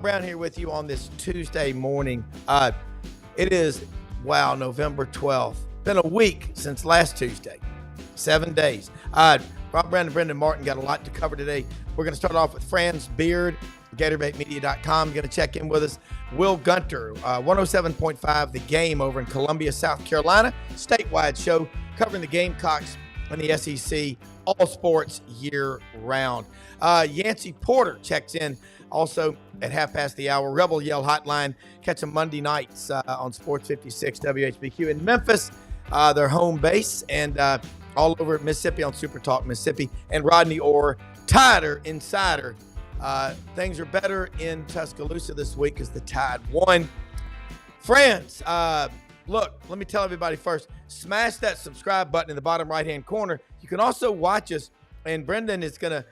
Brown here with you on this Tuesday morning. It is, November 12th. Been a week since last Tuesday. 7 days. Rob Brown and Brendan Martin got a lot to cover today. We're going to start off with Franz Beard, GatorbaitMedia.com. Going to check in with us. Wil Gunter, 107.5 The Game over in Columbia, South Carolina. Statewide show covering the Gamecocks and the SEC, all sports year round. Yancy Porter checks in also at half past the hour. Rebel Yell Hotline. Catch them Monday nights on Sports 56 WHBQ in Memphis, their home base, and all over Mississippi on Super Talk Mississippi. And Rodney Orr, Tider Insider. Things are better in Tuscaloosa this week as the Tide won. Friends, look, let me tell everybody first, smash that subscribe button in the bottom right-hand corner. You can also watch us, and Brendan is going to,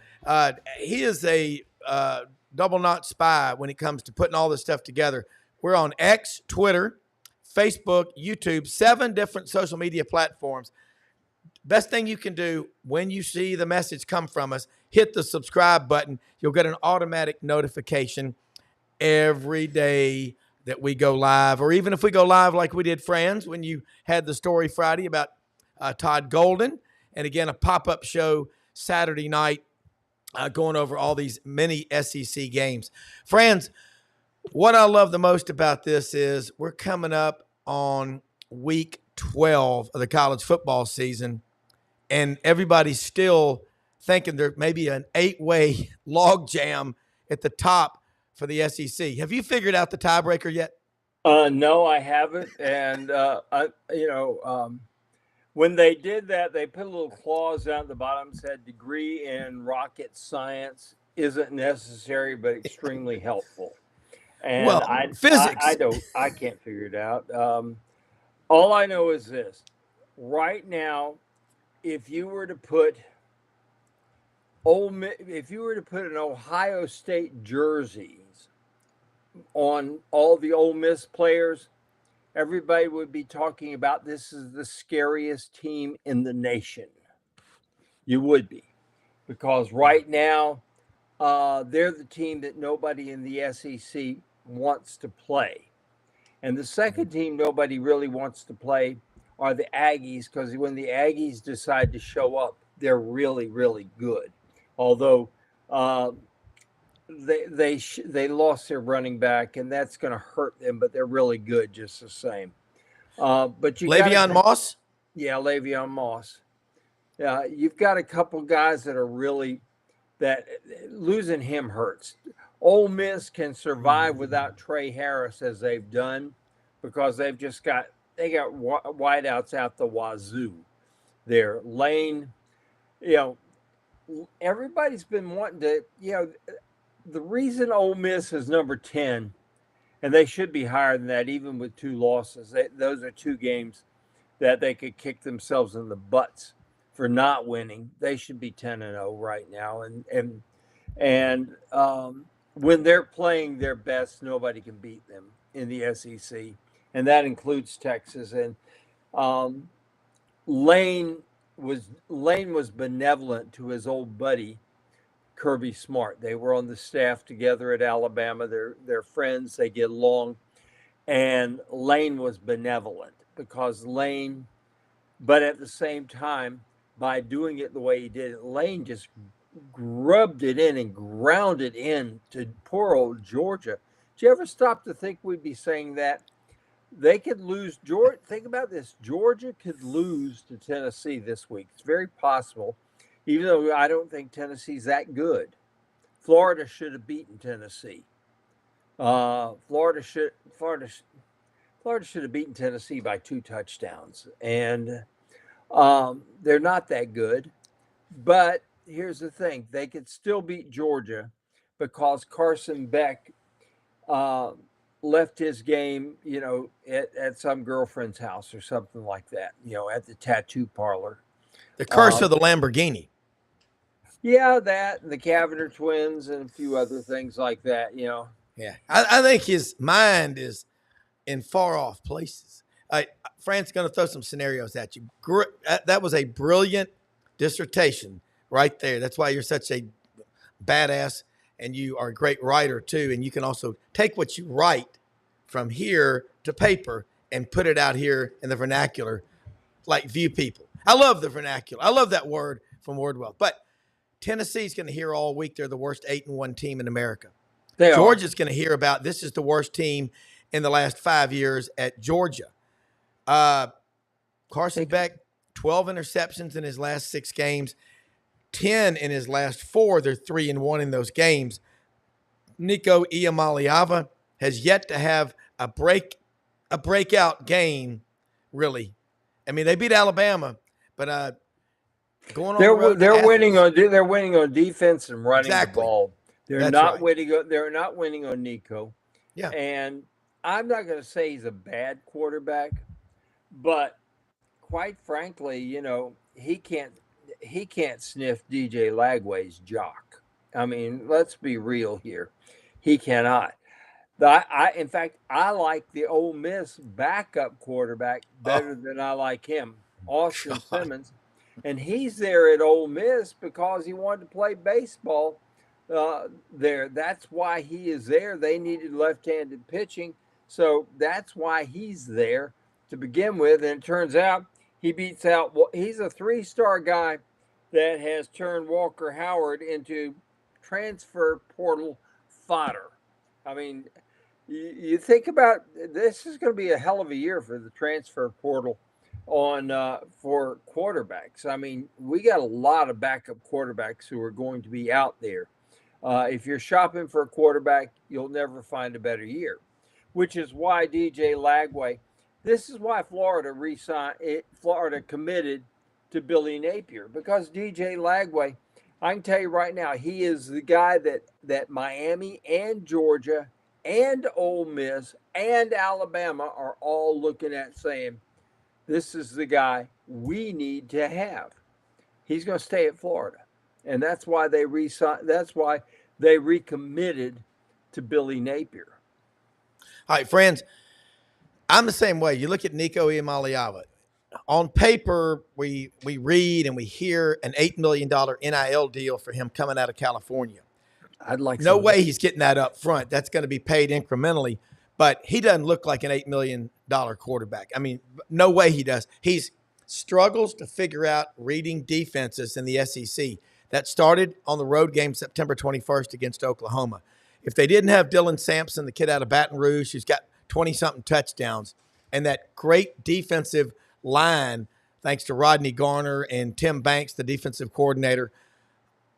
he is a double knot spy when it comes to putting all this stuff together. We're on X, Twitter, Facebook, YouTube, 7 different social media platforms. Best thing you can do when you see the message come from us, hit the subscribe button. You'll get an automatic notification every day that we go live, or even if we go live like we did, Friends, when you had the story Friday about Todd Golden, and again, a pop-up show Saturday night going over all these mini SEC games. Friends, what I love the most about this is we're coming up on week 12 of the college football season, and everybody's still thinking there may be an 8-way log jam at the top for the SEC. Have you figured out the tiebreaker yet? No, I haven't. And, when they did that, they put a little clause down at the bottom, said degree in rocket science isn't necessary, but extremely helpful. And physics. I can't figure it out. All I know is this. Right now, if you were to put an Ohio State jerseys on all the Ole Miss players, everybody would be talking about this is the scariest team in the nation. You would be, because right now they're the team that nobody in the SEC wants to play. And the second team nobody really wants to play are the Aggies, because when the Aggies decide to show up, they're really, really good. Although they lost their running back, and that's going to hurt them, but they're really good just the same. But you Le'Veon Moss? Yeah, Le'Veon Moss. You've got a couple guys that are really that losing him hurts. Ole Miss can survive without Trey Harris as they've done, because they got wideouts out the wazoo there. Lane, everybody's been wanting to, the reason Ole Miss is number 10, and they should be higher than that, even with 2 losses. Those are 2 games that they could kick themselves in the butts for not winning. They should be 10-0 right now. And when they're playing their best, nobody can beat them in the SEC, and that includes Texas. And Lane was benevolent to his old buddy Kirby Smart. They were on the staff together at Alabama. They're friends. They get along. And Lane was benevolent because but at the same time, by doing it the way he did it, Lane just grubbed it in and ground it in to poor old Georgia. Did you ever stop to think we'd be saying that? They could lose. Think about this. Georgia could lose to Tennessee this week. It's very possible, even though I don't think Tennessee's that good. Florida should have beaten Tennessee. Florida should have beaten Tennessee by 2 touchdowns. And they're not that good. But here's the thing. They could still beat Georgia because Carson Beck left his game, at some girlfriend's house or something like that, at the tattoo parlor. The curse of the Lamborghini. Yeah, that, and the Cavinder twins and a few other things like that, Yeah, I think his mind is in far-off places. Frank's going to throw some scenarios at you. That was a brilliant dissertation right there. That's why you're such a badass and you are a great writer too. And you can also take what you write from here to paper and put it out here in the vernacular, like View People. I love the vernacular. I love that word from Wordwell. But Tennessee's going to hear all week they're the worst 8-1 team in America. Georgia's going to hear about this is the worst team in the last 5 years at Georgia. Carson Beck, 12 interceptions in his last 6 games, 10 in his last 4. They're 3-1 in those games. Nico Iamaleava has yet to have a breakout game, really. I mean, they beat Alabama, but going on the road, they're winning on defense and running the ball. They're not winning on Nico. Yeah. And I'm not going to say he's a bad quarterback, but quite frankly, he can't sniff DJ Lagway's jock. I mean, let's be real here. He cannot. In fact, I like the Ole Miss backup quarterback better than I like him, Austin Simmons. And he's there at Ole Miss because he wanted to play baseball there. That's why he is there. They needed left-handed pitching. So that's why he's there to begin with. And it turns out he beats out. He's a 3-star guy that has turned Walker Howard into transfer portal fodder. I mean, you think about this is going to be a hell of a year for the transfer portal for quarterbacks. I mean, we got a lot of backup quarterbacks who are going to be out there. If you're shopping for a quarterback, you'll never find a better year, which is why DJ Lagway. This is why Florida committed to Billy Napier, because DJ Lagway, I can tell you right now, he is the guy that Miami and Georgia and Ole Miss and Alabama are all looking at saying, this is the guy we need to have. He's going to stay at Florida. And that's why they recommitted to Billy Napier. All right, friends, I'm the same way. You look at Nico Iamaleava. On paper, we read and we hear an $8 million NIL deal for him coming out of California. I'd like no way he's getting that up front. That's going to be paid incrementally. But he doesn't look like an $8 million quarterback. I mean, no way he does. He struggles to figure out reading defenses in the SEC. That started on the road game September 21st against Oklahoma. If they didn't have Dylan Sampson, the kid out of Baton Rouge, who's got 20-something touchdowns, and that great defensive line, thanks to Rodney Garner and Tim Banks, the defensive coordinator,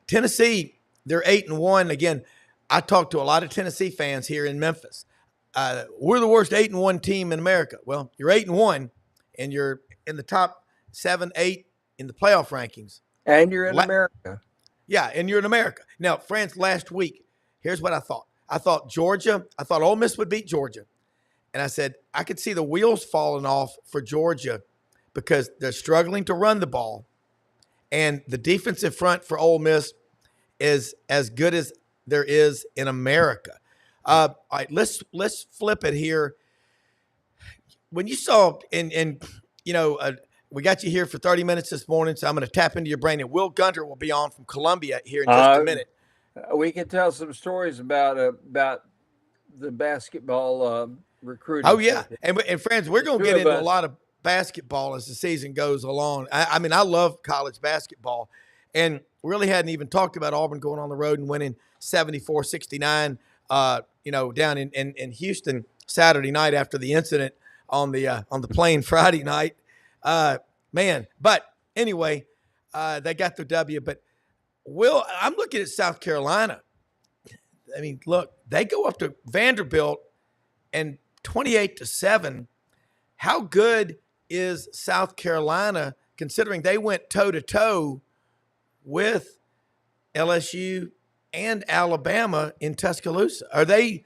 Tennessee, they're 8-1. Again, I talked to a lot of Tennessee fans here in Memphis. We're the worst 8-1 team in America. Well, you're 8-1, and you're in the top 7, 8 in the playoff rankings. And you're in America. Yeah, and you're in America. Now, France, last week, here's what I thought. I thought Ole Miss would beat Georgia. And I said, I could see the wheels falling off for Georgia because they're struggling to run the ball. And the defensive front for Ole Miss is as good as there is in America. All right, let's flip it here. When you saw, we got you here for 30 minutes this morning, so I'm going to tap into your brain. And Wil Gunter will be on from Columbia here in just a minute. We can tell some stories about the basketball recruiting. Oh, yeah. And friends, we're going to get into a lot of basketball as the season goes along. I mean, I love college basketball. And really hadn't even talked about Auburn going on the road and winning 74-69, down in Houston Saturday night after the incident on the plane Friday night. But anyway, they got the W. But I'm looking at South Carolina. I mean, look, they go up to Vanderbilt and 28-7. How good is South Carolina considering they went toe-to-toe with LSU and Alabama in Tuscaloosa? Are they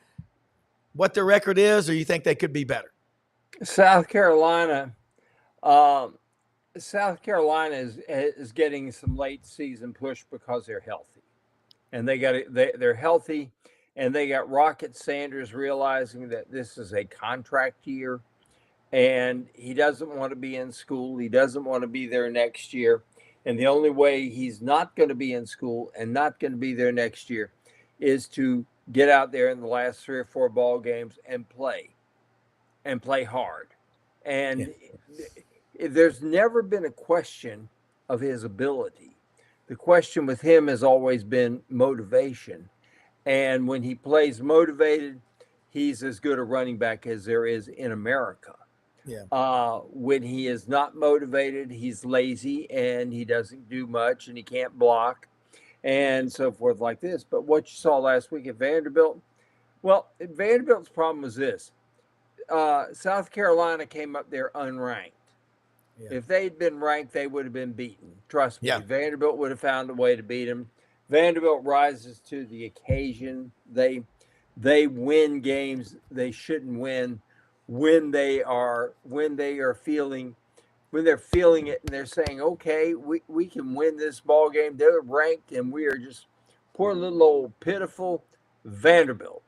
what their record is, or you think they could be better? South Carolina is getting some late season push because they're healthy, and they're healthy, and they got Rocket Sanders realizing that this is a contract year, and he doesn't want to be in school. He doesn't want to be there next year. And the only way he's not going to be in school and not going to be there next year is to get out there in the last 3 or 4 ball games and play hard. Yeah. And there's never been a question of his ability. The question with him has always been motivation. And when he plays motivated, he's as good a running back as there is in America. Yeah. When he is not motivated, he's lazy and he doesn't do much and he can't block and so forth like this. But what you saw last week at Vanderbilt, well, Vanderbilt's problem was this. South Carolina came up there unranked. Yeah. If they'd been ranked, they would have been beaten. Trust me. Yeah. Vanderbilt would have found a way to beat them. Vanderbilt rises to the occasion. They win games they shouldn't win when they're feeling it and they're saying, okay, we can win this ball game. They're ranked and we are just poor little old pitiful Vanderbilt.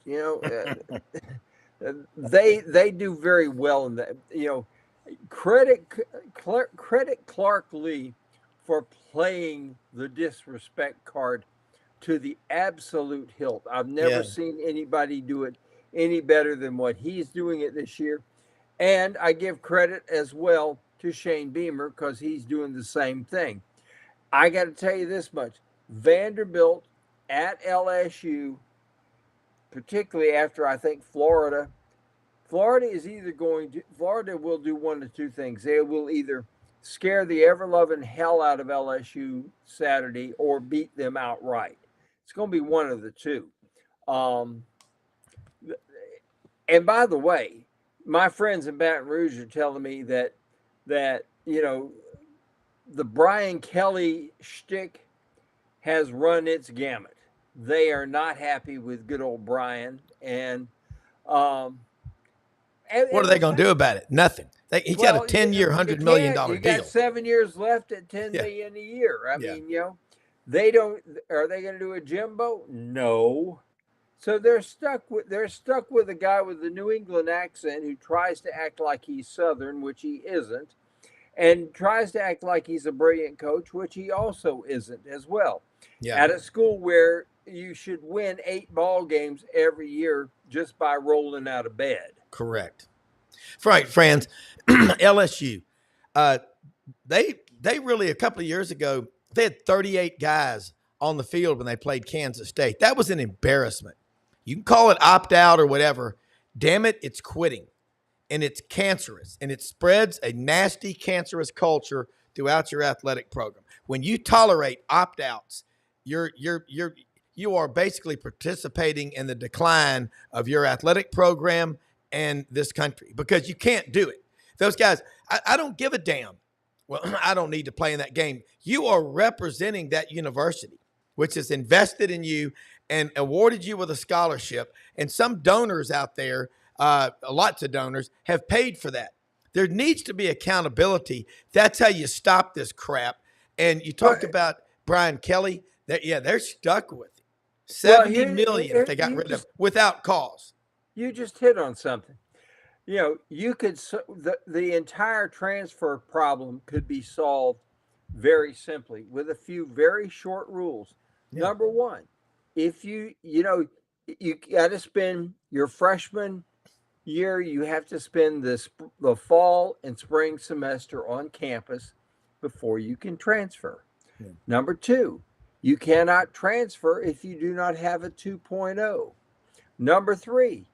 They do very well in that. Credit Clark Lee for playing the disrespect card to the absolute hilt. I've never seen anybody do it any better than what he's doing it this year. And I give credit as well to Shane Beamer because he's doing the same thing. I got to tell you this much. Vanderbilt at LSU, particularly after I think Florida will do one of two things. They will either scare the ever-loving hell out of LSU Saturday or beat them outright. It's going to be one of the two. And by the way, my friends in Baton Rouge are telling me that the Brian Kelly shtick has run its gamut. They are not happy with good old Brian. And what are they going to do about it? Nothing. He's got a 10-year, $100 million deal. You got 7 years left at $10 million a year. I mean, they don't. Are they going to do a Jimbo? No. So they're stuck with a guy with a New England accent who tries to act like he's Southern, which he isn't, and tries to act like he's a brilliant coach, which he also isn't as well. Yeah. At a school where you should win 8 ball games every year just by rolling out of bed. Correct. Right, Franz. LSU. They really, a couple of years ago, they had 38 guys on the field when they played Kansas State. That was an embarrassment. You can call it opt-out or whatever. Damn it, it's quitting. And it's cancerous. And it spreads a nasty, cancerous culture throughout your athletic program. When you tolerate opt-outs, you are basically participating in the decline of your athletic program and this country because you can't do it. Those guys, I don't give a damn. Well, I don't need to play in that game. You are representing that university, which has invested in you and awarded you with a scholarship. And some donors out there, lots of donors, have paid for that. There needs to be accountability. That's how you stop this crap. And you talked about Brian Kelly. They're stuck with it. $70 million if they got rid of without cause. You just hit on something. You could the entire transfer problem could be solved very simply with a few very short rules. Yeah. Number one, if you got to spend your freshman year, you have to spend the fall and spring semester on campus before you can transfer. Yeah. Number two, you cannot transfer if you do not have a 2.0. Number three,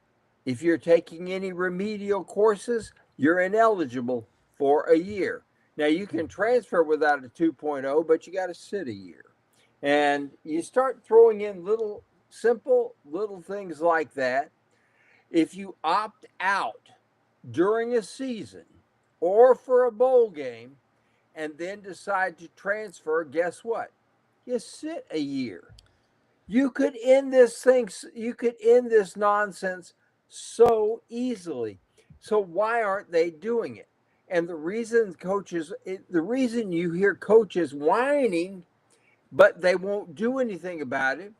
if you're taking any remedial courses, you're ineligible for a year. Now, you can transfer without a 2.0, but you got to sit a year. And you start throwing in simple little things like that. If you opt out during a season or for a bowl game and then decide to transfer, guess what? You sit a year. You could end this nonsense so easily. So why aren't they doing it? And the reason you hear coaches whining, but they won't do anything about it,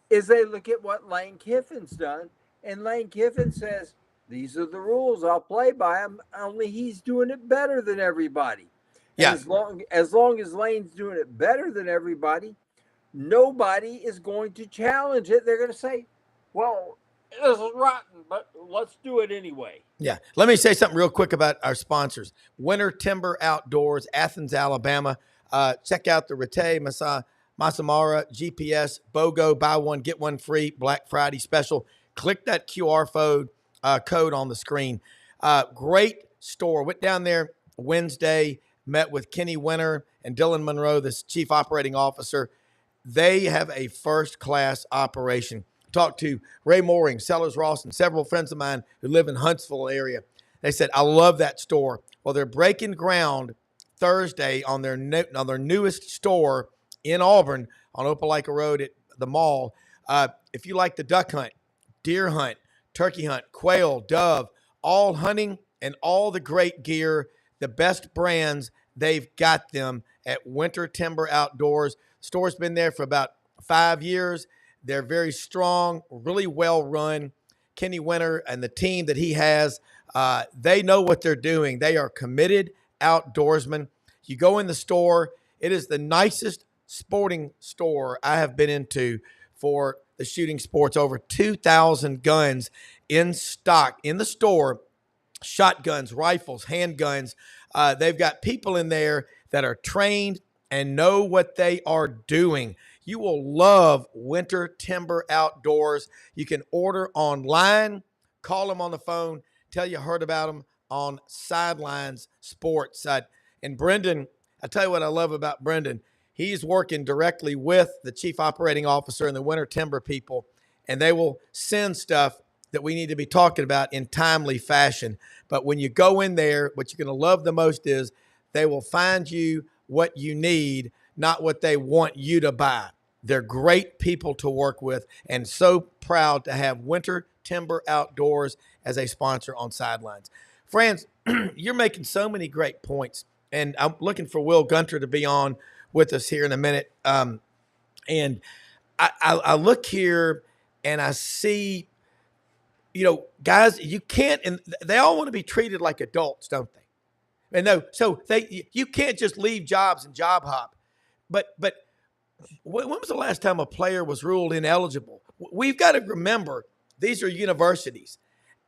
is they look at what Lane Kiffin's done. And Lane Kiffin says, these are the rules, I'll play by them, only he's doing it better than everybody. Yeah. As long as Lane's doing it better than everybody, nobody is going to challenge it. They're going to say, well, this is rotten, but let's do it anyway. Yeah. Let me say something real quick about our sponsors. Winter Timber Outdoors, Athens, Alabama. Check out the Rete Masamara GPS BOGO buy one get one free Black Friday special. Click that QR code on the screen. Great store. Went down there Wednesday, met with Kenny Winter and Dylan Monroe, the chief operating officer. They have a first-class operation. Talked to Ray Mooring, Sellers Ross, and several friends of mine who live in Huntsville area. They said, I love that store. Well, they're breaking ground Thursday on their newest store in Auburn on Opelika Road at the mall. If you like the duck hunt, deer hunt, turkey hunt, quail, dove, all hunting and all the great gear, the best brands, they've got them at Winter Timber Outdoors. Store's been there for about 5 years. They're very strong, really well run. Kenny Winter and the team that he has, they know what they're doing. They are committed outdoorsmen. You go in the store, it is the nicest sporting store I have been into for the shooting sports. Over 2,000 guns in stock in the store, shotguns, rifles, handguns. They've got people in there that are trained and know what they are doing. You will love Winter Timber Outdoors. You can order online, call them on the phone, tell you heard about them on Sidelines Sports. And Brendan, I tell you what I love about Brendan. He's working directly with the chief operating officer and the Winter Timber people, and they will send stuff that we need to be talking about in timely fashion. But when you go in there, what you're going to love the most is they will find you what you need, not what they want you to buy. They're great people to work with, and so proud to have Winter Timber Outdoors as a sponsor on Sidelines. Franz, you're making so many great points, and I'm looking for Wil Gunter to be on with us here in a minute. And I look here and I see, guys, you can't, and they all want to be treated like adults, don't they? And no, so you can't just leave jobs and job hop. But when was the last time a player was ruled ineligible? We've got to remember these are universities,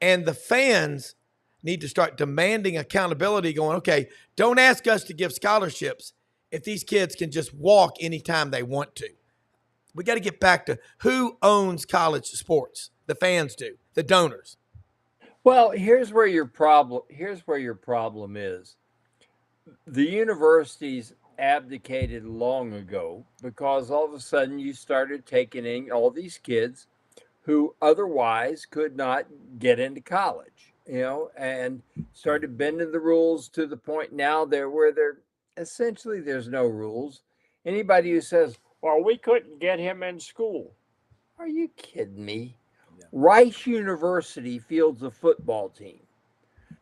and the fans need to start demanding accountability, going, okay, don't ask us to give scholarships if these kids can just walk anytime they want to. We got to get back to who owns college sports. The fans do, the donors. Well, here's where your problem is. The universities abdicated long ago because all of a sudden you started taking in all these kids who otherwise could not get into college, and started bending the rules to the point now where essentially there's no rules. Anybody who says, well, we couldn't get him in school. Are you kidding me? Yeah. Rice University fields a football team.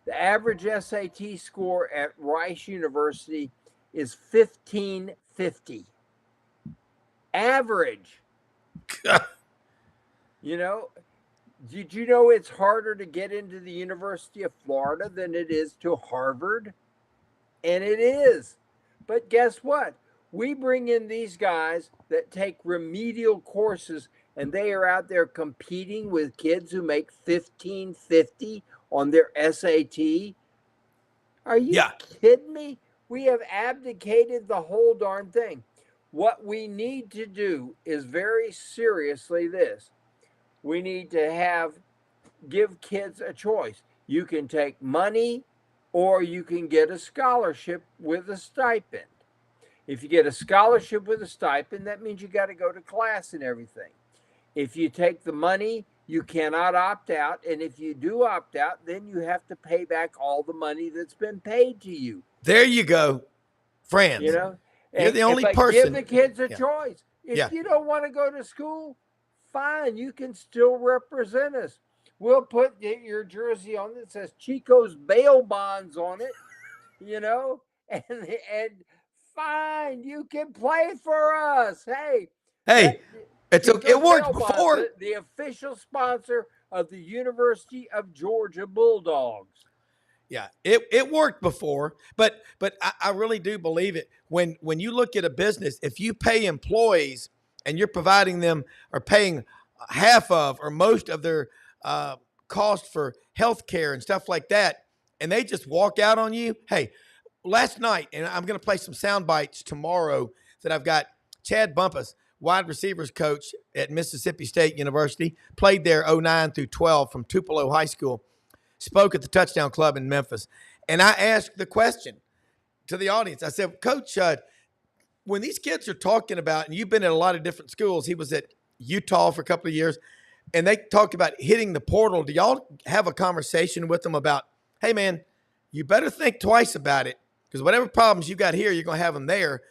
The average SAT score at Rice University is 1550. Average. Did you know it's harder to get into the University of Florida than it is to Harvard? And it is. But guess what? We bring in these guys that take remedial courses, and they are out there competing with kids who make 1550 on their SAT. Are you kidding me? We have abdicated the whole darn thing. What we need to do is very seriously this. We need to give kids a choice. You can take money or you can get a scholarship with a stipend. If you get a scholarship with a stipend, that means you got to go to class and everything. If you take the money, you cannot opt out. And if you do opt out, then you have to pay back all the money that's been paid to you. There you go, Franz. You're the only person. Give the kids a choice. If you don't want to go to school, fine. You can still represent us. We'll put your jersey on that says Chico's bail bonds on it, and fine, you can play for us. Hey, it worked before. The official sponsor of the University of Georgia Bulldogs. Yeah, it worked before, but I really do believe it. When you look at a business, if you pay employees and you're providing them or paying half of or most of their cost for health care and stuff like that, and they just walk out on you. Hey, last night, and I'm going to play some sound bites tomorrow that I've got. Chad Bumpus, wide receivers coach at Mississippi State University, played there 09 through 12 from Tupelo High School, spoke at the Touchdown Club in Memphis. And I asked the question to the audience. I said, Coach, when these kids are talking about, and you've been at a lot of different schools, he was at Utah for a couple of years, and they talked about hitting the portal. Do y'all have a conversation with them about, hey, man, you better think twice about it, because whatever problems you got here, you're going to have them there.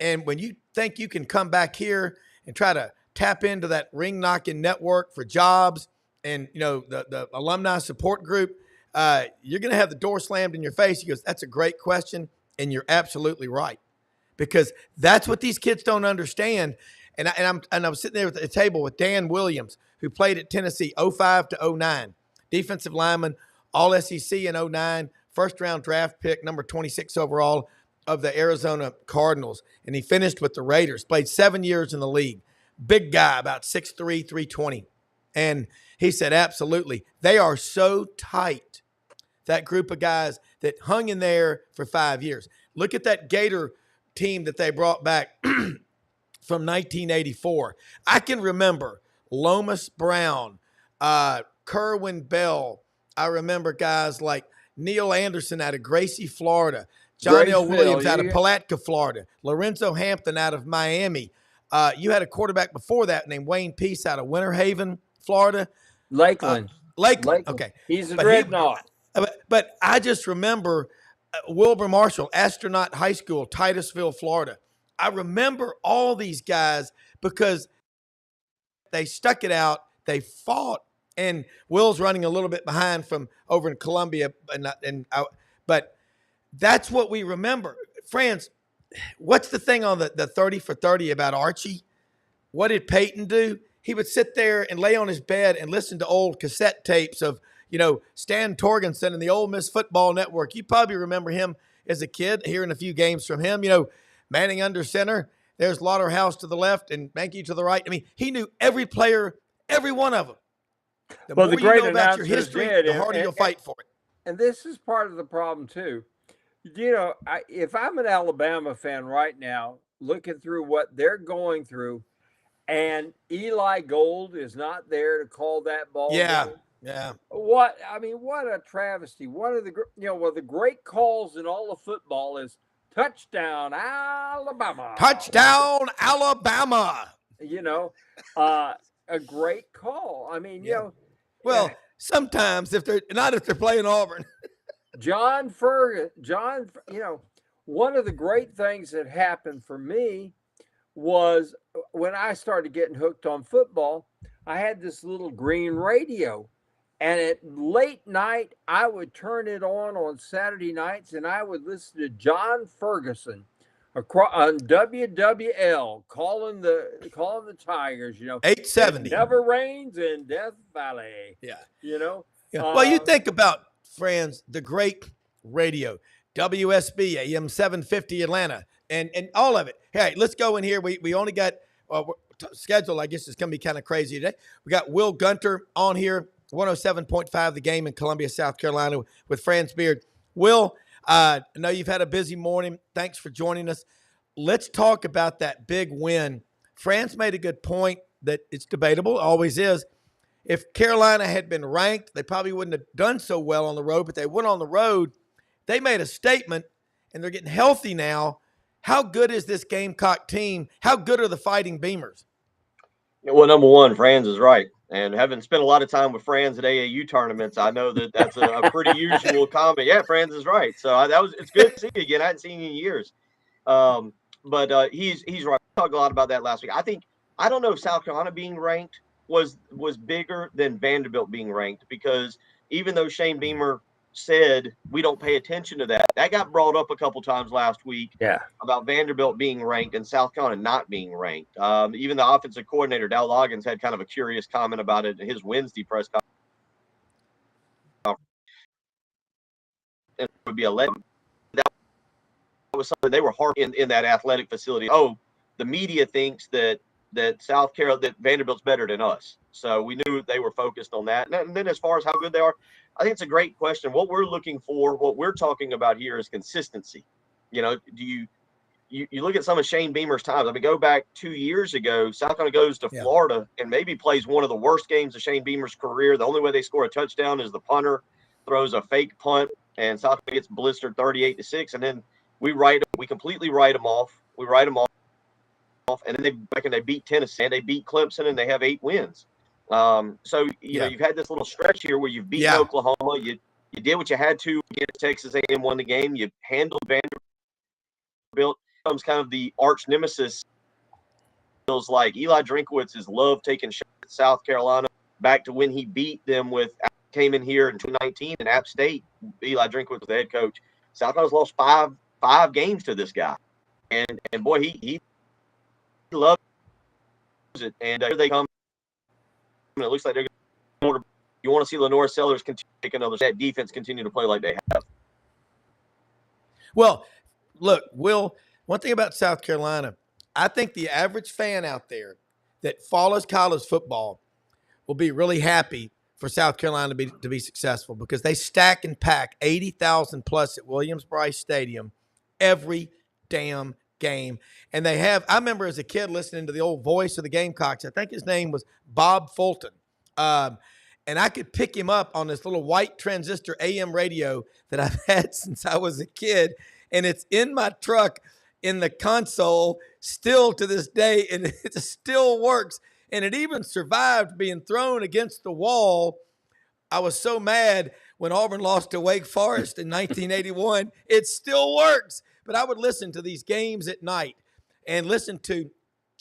And when you think you can come back here and try to tap into that ring knocking network for jobs and, the alumni support group, you're going to have the door slammed in your face. He goes, that's a great question, and you're absolutely right, because that's what these kids don't understand. And I was sitting there at the table with Dan Williams, who played at Tennessee 05 to 09, defensive lineman, all SEC in 09, first-round draft pick, number 26 overall of the Arizona Cardinals, and he finished with the Raiders, played 7 years in the league. Big guy, about 6'3", 320. And he said, absolutely. They are so tight, that group of guys that hung in there for 5 years. Look at that Gator team that they brought back from 1984. I can remember Lomas Brown, Kerwin Bell. I remember guys like Neil Anderson out of Gracie, Florida, John L. Williams out of Palatka, Florida, Lorenzo Hampton out of Miami. You had a quarterback before that named Wayne Peace out of Winter Haven, Florida. Lakeland. Okay. He's a dreadnought. But I just remember Wilbur Marshall, Astronaut High School, Titusville, Florida. I remember all these guys because they stuck it out. They fought. And Will's running a little bit behind from over in Columbia. But that's what we remember. Franz, what's the thing on the 30 for 30 about Archie? What did Peyton do? He would sit there and lay on his bed and listen to old cassette tapes of, Stan Torgensen and the Ole Miss Football Network. You probably remember him as a kid, hearing a few games from him. Manning under center. There's Lauderhouse to the left and Mankey to the right. I mean, he knew every player, every one of them. The more you know about your history, the harder you'll fight for it. And this is part of the problem, too. If I'm an Alabama fan right now, looking through what they're going through, and Eli Gold is not there to call that ball game. Yeah. What a travesty. One of the great calls in all of football is touchdown, Alabama. Touchdown, Alabama. A great call. I mean, Well, sometimes if they're playing Auburn. John, one of the great things that happened for me was when I started getting hooked on football, I had this little green radio. And at late night, I would turn it on Saturday nights, and I would listen to John Ferguson on WWL calling the Tigers. 870. It never rains in Death Valley. Yeah. Well, you think about, Franz, the great radio, WSB, AM 750 Atlanta, and all of it. Hey, let's go in here. We only got schedule, I guess, is going to be kind of crazy today. We got Wil Gunter on here, 107.5 The Game in Columbia, South Carolina, with Franz Beard. Will, I know you've had a busy morning. Thanks for joining us. Let's talk about that big win. Franz made a good point that it's debatable, always is. If Carolina had been ranked, they probably wouldn't have done so well on the road, but they went on the road. They made a statement, and they're getting healthy now. How good is this Gamecock team? How good are the Fighting Beamers? Well, number one, Franz is right. And having spent a lot of time with Franz at AAU tournaments, I know that's a pretty usual comment. Yeah, Franz is right. So it's good to see you again. I hadn't seen you in years. But he's right. We talked a lot about that last week. I don't know if South Carolina being ranked was bigger than Vanderbilt being ranked, because even though Shane Beamer said we don't pay attention to that got brought up a couple times last week. Yeah, about Vanderbilt being ranked and South Carolina not being ranked. Even the offensive coordinator Dal Loggins had kind of a curious comment about it in his Wednesday press conference. It would be 11. That was something they were hard in that athletic facility. Oh, the media thinks that that Vanderbilt's better than us. So we knew they were focused on that. And then as far as how good they are, I think it's a great question. What we're looking for, what we're talking about here is consistency. Do you look at some of Shane Beamer's times? I mean, go back 2 years ago, South Carolina goes to Florida and maybe plays one of the worst games of Shane Beamer's career. The only way they score a touchdown is the punter throws a fake punt, and South Carolina gets blistered 38-6. And then we completely write them off. We write them off, and then they beat Tennessee, and they beat Clemson, and they have 8 wins. So you've had this little stretch here where you've beaten Oklahoma. You did what you had to against Texas A&M, won the game. You handled Vanderbilt. Becomes kind of the arch nemesis. Feels like Eli Drinkwitz has loved taking shots at South Carolina back to when he beat them came in here in 2019 in App State. Eli Drinkwitz was the head coach. South Carolina's lost five games to this guy, and boy, he loves it. And here they come. It looks like they're going to. You want to see Lenore Sellers that defense continue to play like they have. Well, look, Will. One thing about South Carolina, I think the average fan out there that follows college football will be really happy for South Carolina to be successful, because they stack and pack 80,000 plus at Williams-Brice Stadium every damn game. And they have – I remember as a kid listening to the old voice of the Gamecocks. I think his name was Bob Fulton. And I could pick him up on this little white transistor AM radio that I've had since I was a kid, and it's in my truck – in the console still to this day, and it still works, and it even survived being thrown against the wall. I was so mad when Auburn lost to Wake Forest in 1981. It still works, but I would listen to these games at night and listen to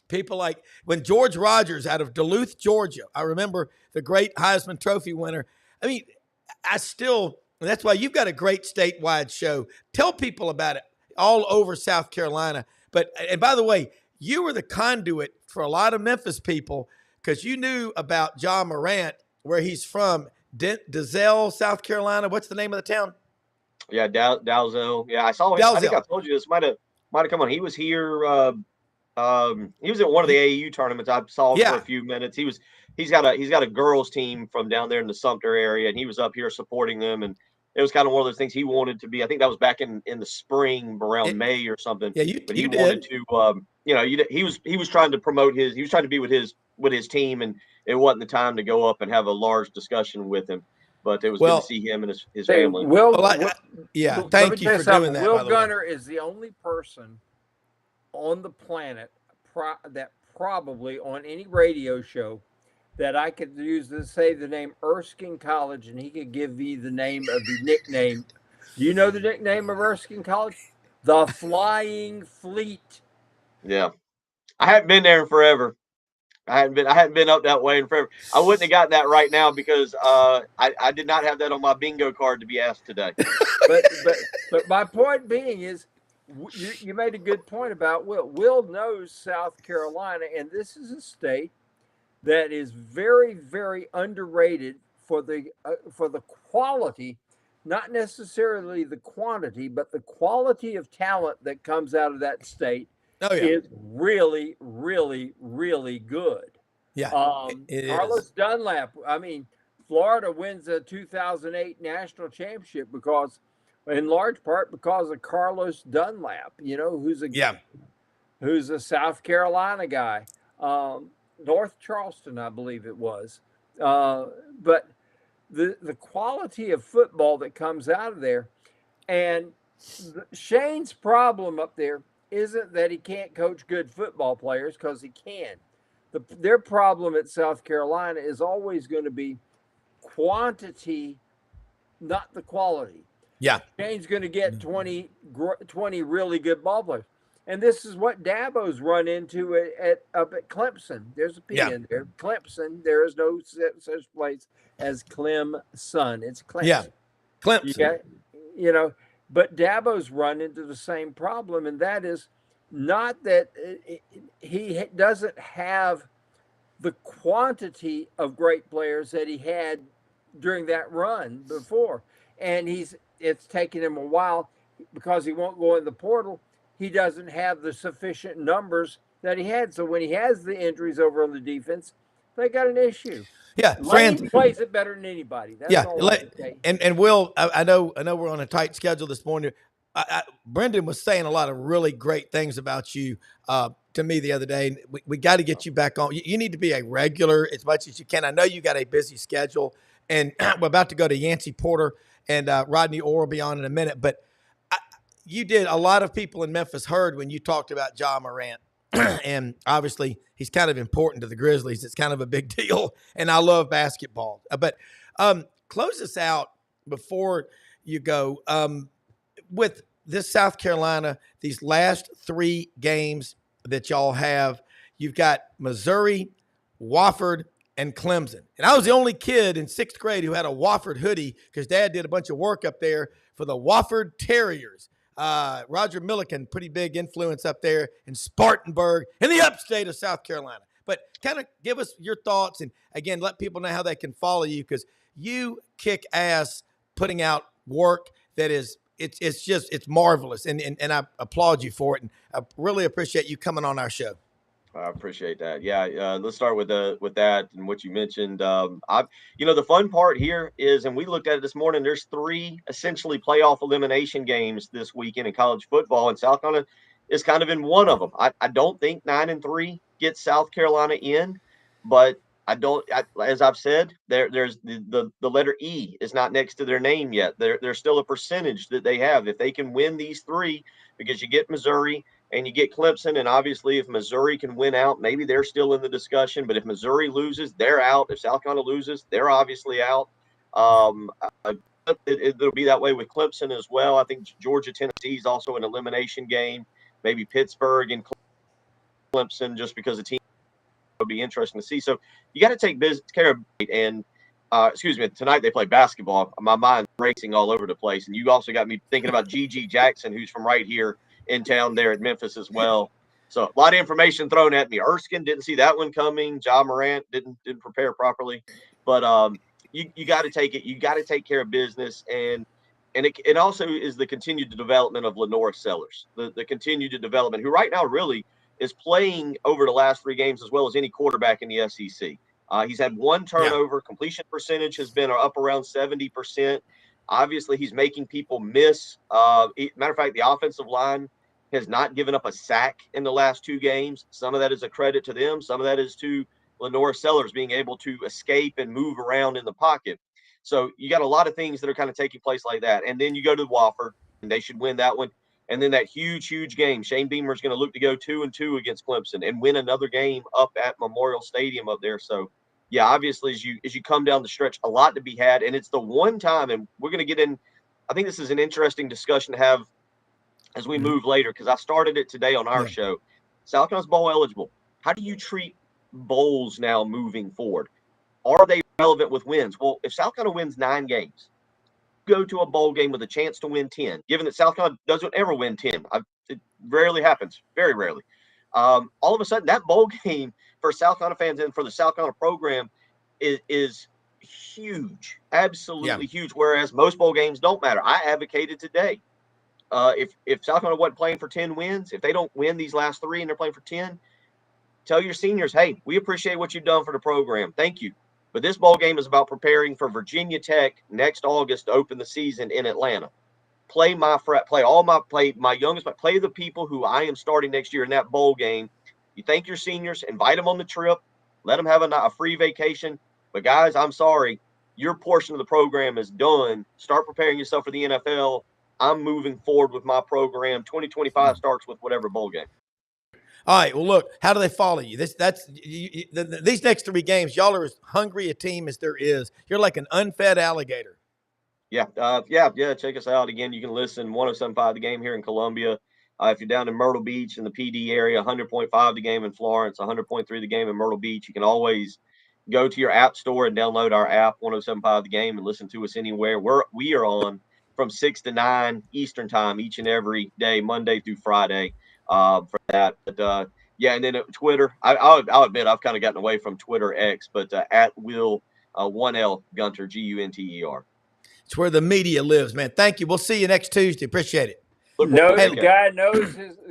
people like when George Rogers out of Duluth, Georgia, I remember the great Heisman Trophy winner. I mean, that's why you've got a great statewide show. Tell people about it all over South Carolina. And by the way, you were the conduit for a lot of Memphis people, because you knew about John Morant, where he's from, Dalzell, South Carolina. What's the name of the town? Yeah, Dalzell. Yeah, I saw him. I think I told you this might have come on. He was here. He was at one of the AAU tournaments. I saw him for a few minutes. He's got a girls team from down there in the Sumter area, and he was up here supporting them. And it was kind of one of those things he wanted to be. I think that was back in the spring, around May or something. Yeah, he wanted to. He was trying to promote his. He was trying to be with his team, and it wasn't the time to go up and have a large discussion with him. But it was good to see him and his family. Thank you for doing that. Wil Gunter is the only person on the planet that probably on any radio show that I could use to say the name Erskine College, and he could give me the name of the nickname. Do you know the nickname of Erskine College? The Flying Fleet. Yeah. I haven't been there in forever. I hadn't been up that way in forever. I wouldn't have gotten that right now because I did not have that on my bingo card to be asked today. But my point being is, you made a good point about Will. Will knows South Carolina, and this is a state that is very, very underrated for the quality, not necessarily the quantity, but the quality of talent that comes out of that state is really, really, really good. Yeah, Carlos Dunlap. I mean, Florida wins the 2008 national championship in large part because of Carlos Dunlap. Who's a South Carolina guy. North Charleston, I believe it was. But the quality of football that comes out of there, and Shane's problem up there isn't that he can't coach good football players, because he can. Their problem at South Carolina is always going to be quantity, not the quality. Yeah. Shane's going to get 20 really good ball players. And this is what Dabo's run into up at Clemson. There's a P in there. Clemson. There is no such place as Clemson. It's Clemson. Yeah, Clemson. But Dabo's run into the same problem, and that is not that he doesn't have the quantity of great players that he had during that run before. And it's taken him a while because he won't go in the portal. He doesn't have the sufficient numbers that he had. So when he has the injuries over on the defense, they got an issue. Yeah, Franz. Lane plays it better than anybody. That's Yeah, all I can say. and Will, I know we're on a tight schedule this morning. Brendan was saying a lot of really great things about you to me the other day. We got to get you back on. You need to be a regular as much as you can. I know you got a busy schedule, and we're about to go to Yancy Porter and Rodney Orr will be on in a minute. But you did a lot of people in Memphis heard when you talked about Ja Morant. And obviously he's kind of important to the Grizzlies. It's kind of a big deal. And I love basketball. But close us out before you go with this South Carolina, these last 3 games that y'all have. You've got Missouri, Wofford, and Clemson. And I was the only kid in 6th grade who had a Wofford hoodie because Dad did a bunch of work up there for the Wofford Terriers. Roger Milliken, pretty big influence up there in Spartanburg in the upstate of South Carolina. But kind of give us your thoughts and, again, let people know how they can follow you because you kick ass putting out work that is it's marvelous. And I applaud you for it. And I really appreciate you coming on our show. I appreciate that. Yeah, let's start with that and what you mentioned. The fun part here is, and we looked at it this morning. There's 3 essentially playoff elimination games this weekend in college football, and South Carolina is kind of in one of them. I don't think 9-3 gets South Carolina in, but as I've said, there's the letter E is not next to their name yet. There's still a percentage that they have if they can win these 3, because you get Missouri and you get Clemson, and obviously if Missouri can win out, maybe they're still in the discussion. But if Missouri loses, they're out. If South Carolina loses, they're obviously out. It'll be that way with Clemson as well. I think Georgia, Tennessee is also an elimination game. Maybe Pittsburgh and Clemson, just because the team will be interesting to see. So you got to take care of it. And tonight they play basketball. My mind's racing all over the place. And you also got me thinking about G.G. Jackson, who's from right here in town there at Memphis as well. So a lot of information thrown at me. Erskine, didn't see that one coming. Ja Morant didn't prepare properly. But you got to take it. You got to take care of business. And it also is the continued development of Lenore Sellers, the continued development, who right now really is playing over the last 3 games as well as any quarterback in the SEC. He's had 1 turnover. Yeah. Completion percentage has been up around 70%. Obviously, he's making people miss. Matter of fact, the offensive line has not given up a sack in the last 2 games. Some of that is a credit to them. Some of that is to Lenore Sellers being able to escape and move around in the pocket. So you got a lot of things that are kind of taking place like that. And then you go to Wofford, and they should win that one. And then that huge game, Shane Beamer is going to look to go 2-2 against Clemson and win another game up at Memorial Stadium up there. So, yeah, obviously as you come down the stretch, a lot to be had. And it's the one time, and we're going to get in, I think this is an interesting discussion to have as we move later, because I started it today on our show. South Carolina's bowl eligible. How do you treat bowls now moving forward? Are they relevant with wins? Well, if South Carolina wins 9 games, go to a bowl game with a chance to win 10, given that South Carolina doesn't ever win 10. It rarely happens, very rarely. All of a sudden, that bowl game for South Carolina fans and for the South Carolina program is huge, absolutely huge, whereas most bowl games don't matter. I advocated today, if South Carolina wasn't playing for 10 wins, if they don't win these last 3 and they're playing for 10, tell your seniors, hey, we appreciate what you've done for the program. Thank you. But this bowl game is about preparing for Virginia Tech next August to open the season in Atlanta. Play my youngest, play the people who I am starting next year in that bowl game. You thank your seniors, invite them on the trip, let them have a free vacation. But guys, I'm sorry, your portion of the program is done. Start preparing yourself for the NFL. I'm moving forward with my program. 2025 starts with whatever bowl game. All right. Well, look, how do they follow you? These next 3 games, y'all are as hungry a team as there is. You're like an unfed alligator. Yeah. Check us out. Again, you can listen 107.5 The Game here in Columbia. If you're down in Myrtle Beach in the PD area, 100.5 The Game in Florence, 100.3 The Game in Myrtle Beach. You can always go to your app store and download our app, 107.5 The Game, and listen to us anywhere. We are on from 6 to 9 Eastern time each and every day, Monday through Friday. For that, but and then Twitter. I'll admit I've kind of gotten away from Twitter X, but at Wil 1L Gunter, Gunter. It's where the media lives, man. Thank you. We'll see you next Tuesday. Appreciate it. Look No, forward to the it.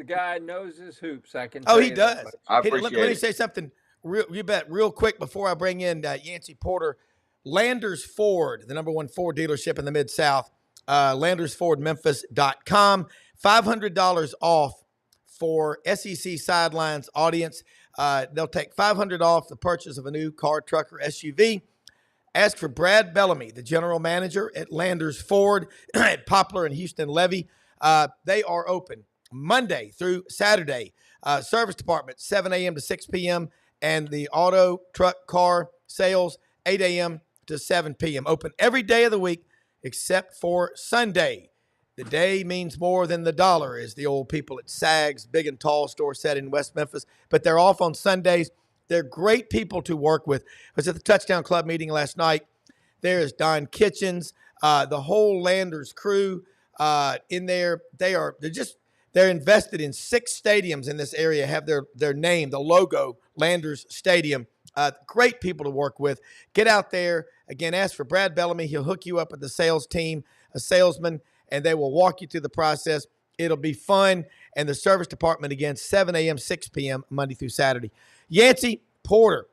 guy knows his hoops. I can. Oh, tell he you that does. much. I Hey, appreciate let me it. say something real quick before I bring in Yancy Porter. Landers Ford, the #1 Ford dealership in the Mid-South, LandersFordMemphis.com, $500 off for SEC Sidelines audience. They'll take $500 off the purchase of a new car, truck, or SUV. Ask for Brad Bellamy, the general manager at Landers Ford at Poplar and Houston Levy. They are open Monday through Saturday. Service department, 7 a.m. to 6 p.m. And the auto, truck, car sales, 8 a.m. to 7 p.m. Open every day of the week except for Sunday. The day means more than the dollar, as the old people at Sags, Big and Tall store said in West Memphis. But they're off on Sundays. They're great people to work with. I was at the Touchdown Club meeting last night. There's Don Kitchens, the whole Landers crew in there. They're invested in 6 stadiums in this area, have their name, the logo, Landers Stadium. Great people to work with. Get out there. Again, ask for Brad Bellamy. He'll hook you up with the sales team, a salesman, and they will walk you through the process. It'll be fun. And the service department, again, 7 a.m., 6 p.m., Monday through Saturday. Yancy Porter,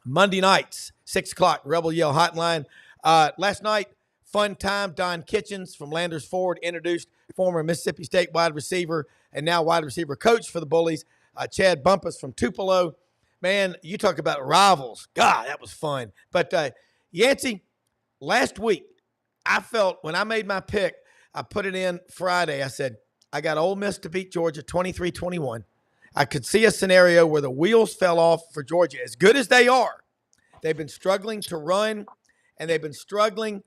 Monday nights, 6 o'clock, Rebel Yell Hotline. Last night, fun time. Don Kitchens from Landers Ford introduced former Mississippi State wide receiver and now wide receiver coach for the Bullies, Chad Bumpus from Tupelo. Man, you talk about rivals. God, that was fun. But Yancy, last week, I felt when I made my pick, I put it in Friday. I said, I got Ole Miss to beat Georgia 23-21. I could see a scenario where the wheels fell off for Georgia. As good as they are, they've been struggling to run, and they've been struggling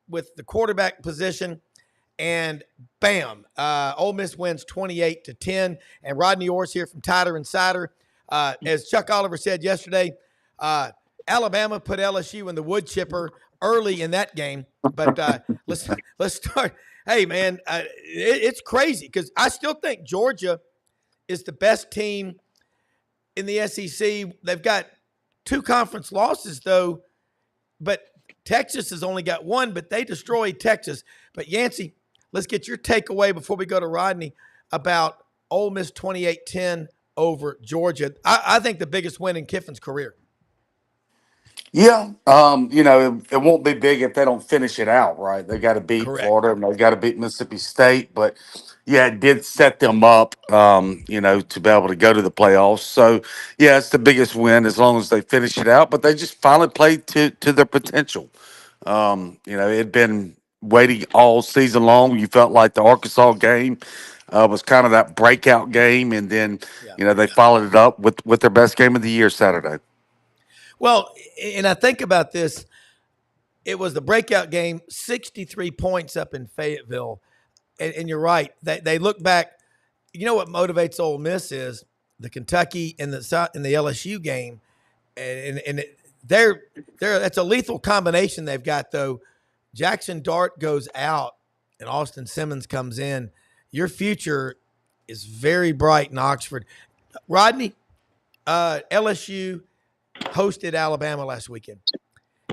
with the quarterback position. And bam, Ole Miss wins 28-10. And Rodney Orr's here from Tider Insider. As Chuck Oliver said yesterday, Alabama put LSU in the wood chipper early in that game. But let's start. Hey, man, it's crazy because I still think Georgia is the best team in the SEC. They've got 2 conference losses, though, but Texas has only got 1, but they destroyed Texas. But, Yancy, let's get your takeaway before we go to Rodney about Ole Miss 28-10 over Georgia. I think the biggest win in Kiffin's career. Yeah, it won't be big if they don't finish it out, right? They got to beat Correct. Florida and they got to beat Mississippi State, but yeah, it did set them up, to be able to go to the playoffs. So yeah, it's the biggest win as long as they finish it out. But they just finally played to their potential. It had been waiting all season long. You felt like the Arkansas game was kind of that breakout game, and then they followed it up with their best game of the year Saturday. Well, and I think about this, it was the breakout game, 63 points up in Fayetteville. And you're right. They look back. You know what motivates Ole Miss is the Kentucky and the LSU game. And that's a lethal combination they've got, though. Jackson Dart goes out and Austin Simmons comes in. Your future is very bright in Oxford. Rodney, LSU hosted Alabama last weekend.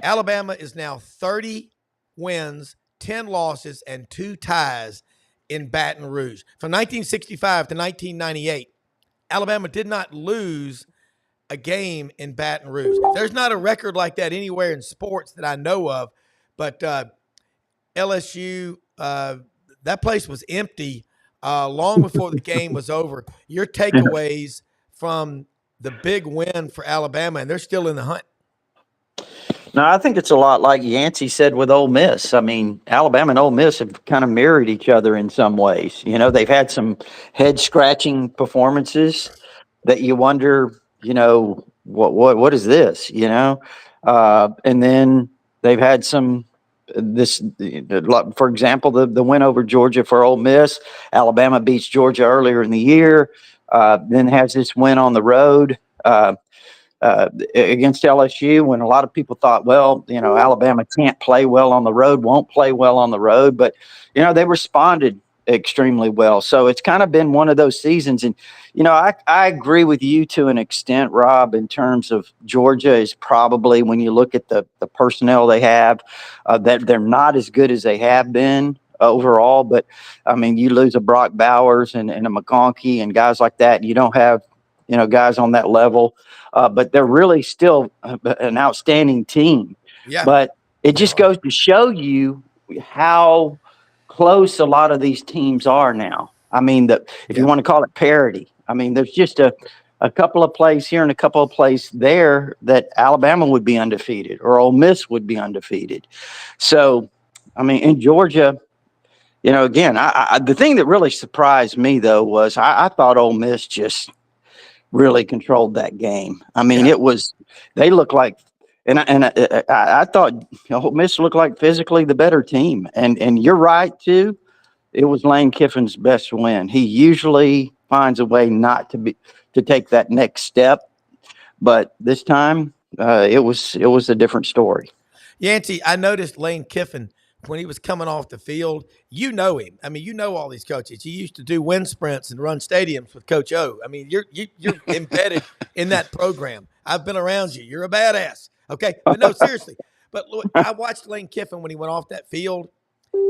Alabama is now 30 wins, 10 losses, and 2 ties in Baton Rouge. From 1965 to 1998, Alabama did not lose a game in Baton Rouge. There's not a record like that anywhere in sports that I know of, but LSU, that place was empty long before the game was over. Your takeaways from the big win for Alabama, and they're still in the hunt. No, I think it's a lot like Yancey said with Ole Miss. I mean, Alabama and Ole Miss have kind of mirrored each other in some ways. They've had some head-scratching performances that you wonder, what is this? And then they've had some for example, the win over Georgia for Ole Miss. Alabama beats Georgia earlier in the year, then has this win on the road against LSU when a lot of people thought, well, Alabama can't play well on the road, won't play well on the road. But, they responded extremely well. So it's kind of been one of those seasons. And, I agree with you to an extent, Rob, in terms of Georgia is probably, when you look at the personnel they have, that they're not as good as they have been. overall. But I mean, you lose a Brock Bowers and a McConkey and guys like that. You don't have, guys on that level, but they're really still an outstanding team. Yeah. But it They just are. goes to show you how close a lot of these teams are now. I mean, if you Yeah. want to call it parity, I mean, there's just a couple of plays here and a couple of plays there that Alabama would be undefeated or Ole Miss would be undefeated. So, I mean, in Georgia, again, the thing that really surprised me though was I thought Ole Miss just really controlled that game. I mean, Yeah. they looked like, and I thought Ole Miss looked like physically the better team. And you're right too. It was Lane Kiffin's best win. He usually finds a way not to take that next step, but this time it was a different story. Yancy, I noticed Lane Kiffin when he was coming off the field. You know him. I mean, you know all these coaches. He used to do wind sprints and run stadiums with Coach O. I mean, you're embedded in that program. I've been around you. You're a badass. Okay, but no, seriously. But look, I watched Lane Kiffin when he went off that field.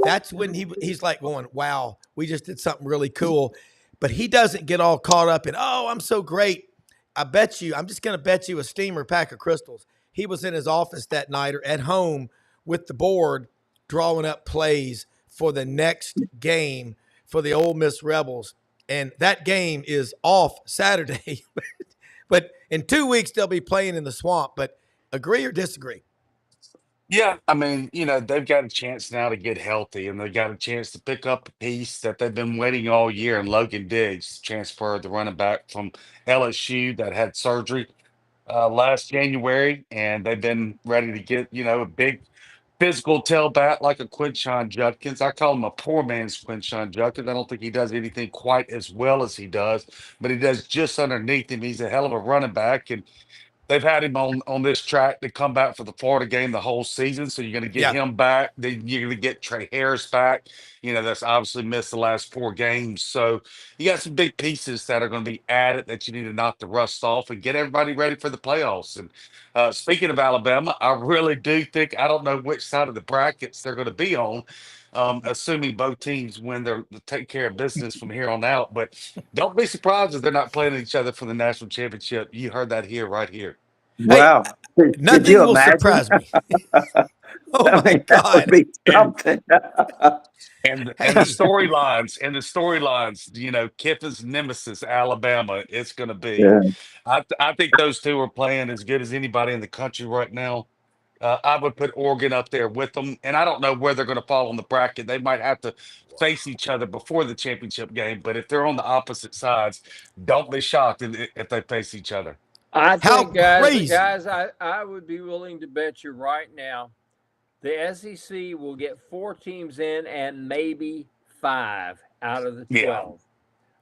That's when he's like going, wow, we just did something really cool. But he doesn't get all caught up in, oh, I'm so great. I'm just going to bet you a steamer pack of crystals. He was in his office that night or at home with the board drawing up plays for the next game for the Ole Miss Rebels. And that game is off Saturday. But in 2 weeks, they'll be playing in the swamp. But agree or disagree? Yeah, I mean, they've got a chance now to get healthy, and they've got a chance to pick up a piece that they've been waiting all year. And Logan Diggs, transferred the running back from LSU that had surgery last January, and they've been ready to get, a big physical tailback like a Quinshon Judkins. I call him a poor man's Quinshon Judkins. I don't think he does anything quite as well as he does, but he does just underneath him. He's a hell of a running back, and they've had him on this track to come back for the Florida game the whole season. So you're going to get Yeah. him back. Then you're going to get Trey Harris back. That's obviously missed the last 4 games. So you got some big pieces that are going to be added that you need to knock the rust off and get everybody ready for the playoffs. And speaking of Alabama, I really do think, I don't know which side of the brackets they're going to be on. Assuming both teams win their take care of business from here on out, but don't be surprised if they're not playing each other for the national championship. You heard that here, right here. Hey, Wow. Could nothing you will imagine? surprise me. Oh, I my mean, that would God. be something. And the storylines, Kiffin's nemesis, Alabama, it's going to be. Yeah. I think those two are playing as good as anybody in the country right now. I would put Oregon up there with them, and I don't know where they're going to fall on the bracket. They might have to face each other before the championship game, but if they're on the opposite sides, don't be shocked if they face each other. I How think, crazy. I would be willing to bet you right now the SEC will get 4 teams in and maybe 5 out of the Yeah. 12.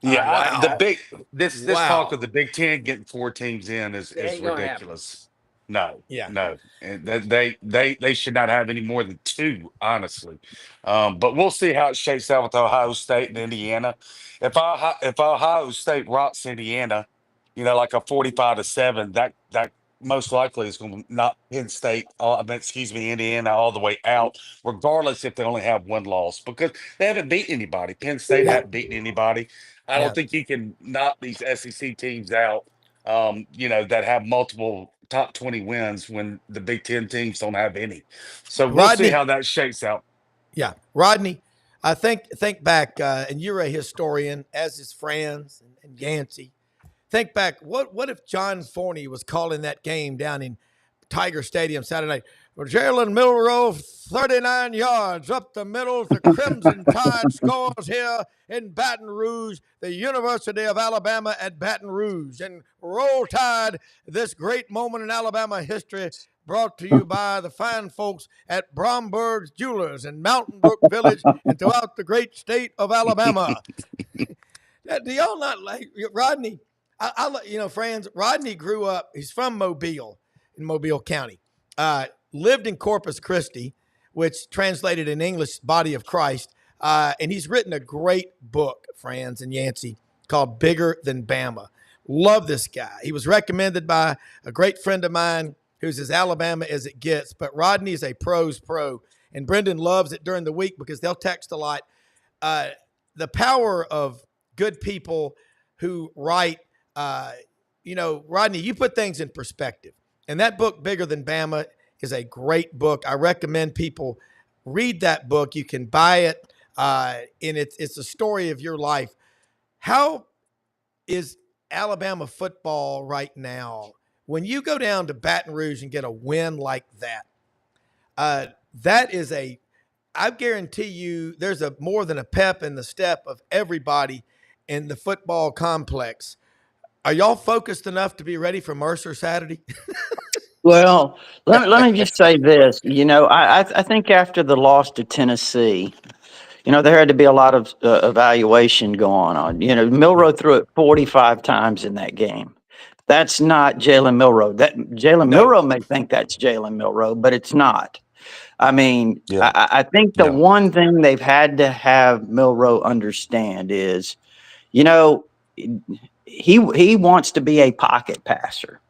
Yeah, the Wow. big this talk Wow. of the Big Ten getting 4 teams in It is ain't gonna happen. ridiculous. No, Yeah. no, and they should not have any more than 2, honestly. But we'll see how it shakes out with Ohio State and Indiana. If Ohio State rocks Indiana, like a 45-7, that most likely is going to knock Penn State, Indiana all the way out, regardless if they only have one loss because they haven't beaten anybody. Penn State Yeah. hadn't beaten anybody. I don't Yeah. think you can knock these SEC teams out, that have multiple top 20 wins when the Big Ten teams don't have any. So we'll see Rodney. how that shakes out. Yeah. Rodney, I think back, and you're a historian, as is Franz and Yancy. Think back, what if John Forney was calling that game down in Tiger Stadium Saturday night? Jalen Milroe, 39 yards up the middle. The Crimson Tide scores here in Baton Rouge, the University of Alabama at Baton Rouge. And Roll Tide, this great moment in Alabama history, brought to you by the fine folks at Bromberg's Jewelers in Mountain Brook Village and throughout the great state of Alabama. Do y'all not like Rodney? Franz, Rodney grew up, he's from Mobile, in Mobile County. Lived in Corpus Christi, which translated in English, Body of Christ. And he's written a great book, Franz and Yancy, called Bigger Than Bama. Love this guy. He was recommended by a great friend of mine who's as Alabama as it gets. But Rodney is a pro's pro. and Brendan loves it during the week because they'll text a lot. The power of good people who write, Rodney, you put things in perspective. And that book, Bigger Than Bama, is a great book. I recommend people read that book. You can buy it, and it's a story of your life. How is Alabama football right now? When you go down to Baton Rouge and get a win like that, that is I guarantee you there's more than a pep in the step of everybody in the football complex. Are y'all focused enough to be ready for Mercer Saturday? Well, let me just say this. I think after the loss to Tennessee, there had to be a lot of evaluation going on. Milroe threw it 45 times in that game. That's not Jalen Milroe. That Jalen No. Milroe may think that's Jalen Milroe, but it's not. I mean, Yeah. I think the one thing they've had to have Milroe understand is, he wants to be a pocket passer.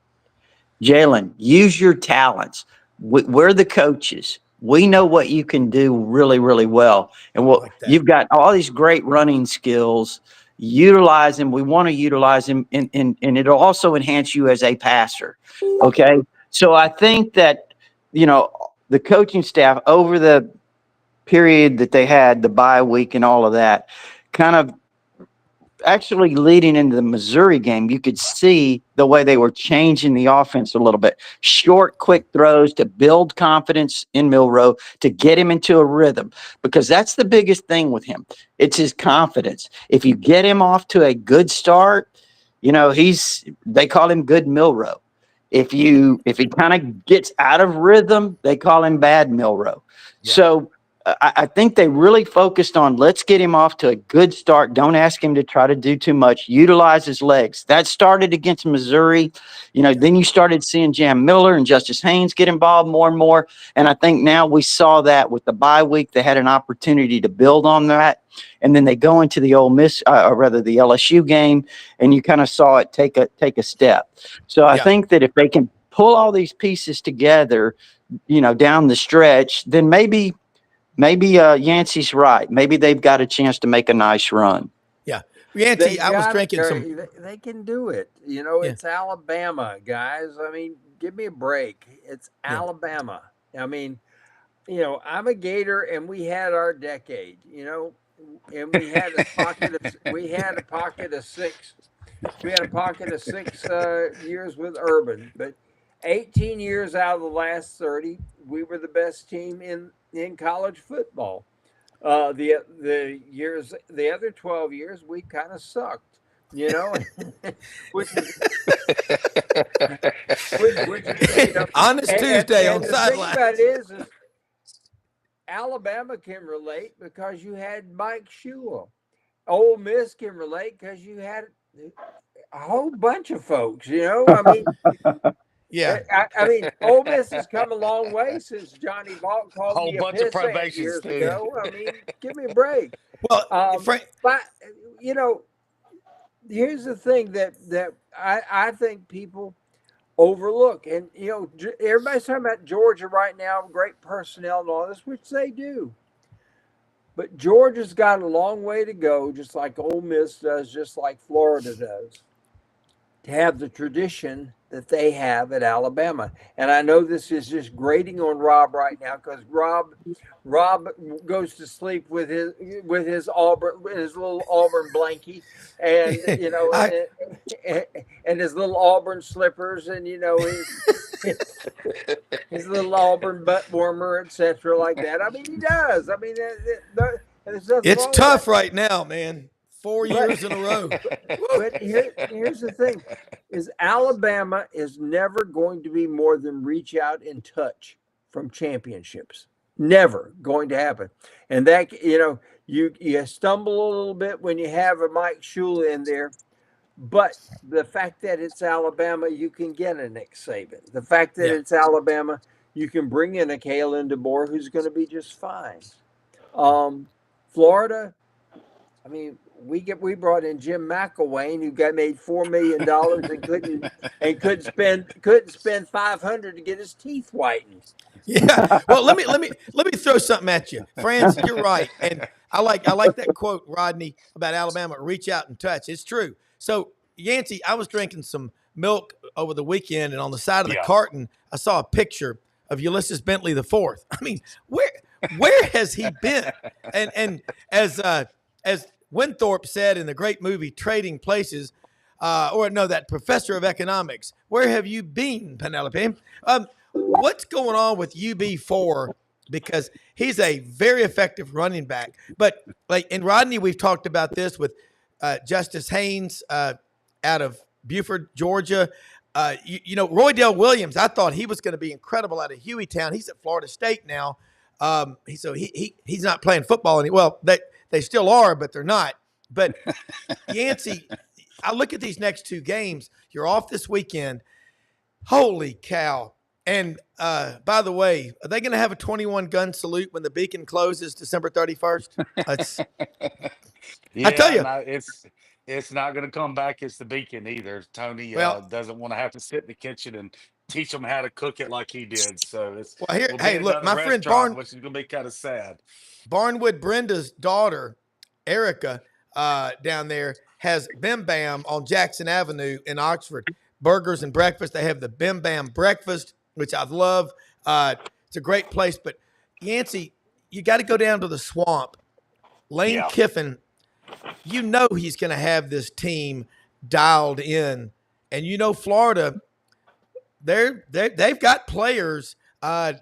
Jalen, use your talents. We're the coaches. We know what you can do really, really well. And you've got all these great running skills. Utilize them. We want to utilize them, and it'll also enhance you as a passer. Okay. So I think that, the coaching staff over the period that they had, the bye week and all of that, kind of actually leading into the Missouri game, you could see the way they were changing the offense a little bit. Short, quick throws to build confidence in Milroe, to get him into a rhythm, because that's the biggest thing with him. It's his confidence. If you get him off to a good start, they call him good Milroe. If he kind of gets out of rhythm, they call him bad Milroe. Yeah. So I think they really focused on, let's get him off to a good start. Don't ask him to try to do too much. Utilize his legs. That started against Missouri. Then you started seeing Jam Miller and Justice Haynes get involved more and more. And I think now we saw that with the bye week, they had an opportunity to build on that. And then they go into the the LSU game, and you kind of saw it take a step. So I think that if they can pull all these pieces together, down the stretch, then maybe Yancey's right. Maybe they've got a chance to make a nice run. Yeah. Yancey, I was drinking some. They can do it. It's Alabama, guys. I mean, give me a break. It's Alabama. I mean, I'm a Gator, and we had our decade, and we had a pocket of 6. We had a pocket of 6 years with Urban, but 18 years out of the last 30, we were the best team in college football. The other 12 years, we kind of sucked, which is Honest Tuesday on the sideline. thing about it is Alabama can relate because you had Mike Shula. Ole Miss can relate because you had a whole bunch of folks. I mean. Yeah, I mean, Ole Miss has come a long way since Johnny Vaught called me a bunch of pissant probations years too. ago. I mean, give me a break. Well, but here's the thing that I think people overlook, and everybody's talking about Georgia right now, great personnel and all this, which they do. But Georgia's got a long way to go, just like Ole Miss does, just like Florida does, to have the tradition that they have at Alabama. And I know this is just grating on Rob right now, because Rob goes to sleep with his little Auburn blankie, and and his little Auburn slippers, and his little Auburn butt warmer, etc., like that. I mean, he does. I mean, it's tough right now, man. 4 years in a row. But here's the thing: is Alabama is never going to be more than reach out and touch from championships. Never going to happen. And that you stumble a little bit when you have a Mike Shula in there. But the fact that it's Alabama, you can get a Nick Saban. The fact that it's Alabama, you can bring in a Kalen DeBoer who's going to be just fine. Florida, I mean, we brought in Jim McElwain, who made $4 million and couldn't spend $500 to get his teeth whitened. Yeah. Well, let me throw something at you, Franz. You're right, and I like that quote, Rodney, about Alabama. Reach out and touch. It's true. So, Yancey, I was drinking some milk over the weekend, and on the side of the Yeah. carton, I saw a picture of Ulysses Bentley the Fourth. I mean, where has he been? And as Winthorpe said in the great movie Trading Places, or no, that professor of economics, where have you been, Penelope? What's going on with UB4? Because he's a very effective running back. But like in Rodney, we've talked about this with Justice Haynes out of Buford, Georgia. Roy Dale Williams, I thought he was going to be incredible out of Hueytown. He's at Florida State now. He's not playing football anymore. Well, they still are, but they're not. But Yancey, I look at these next two games. You're off this weekend. Holy cow. And by the way, are they going to have a 21-gun salute when the beacon closes December 31st? Yeah, I tell you. no, it's not going to come back as the beacon either. Tony Well, doesn't want to have to sit in the kitchen and teach them how to cook it like he did. So well, here, will be hey, look, another my friend restaurant, which is going to be kind of sad. Barnwood Brenda's daughter, Erica, down there, has Bim Bam on Jackson Avenue in Oxford. Burgers and breakfast. They have the Bim Bam breakfast, which I love. It's a great place. But, Yancey, you got to go down to the Swamp. Lane Kiffin, you know he's going to have this team dialed in. And Florida, they've got players. I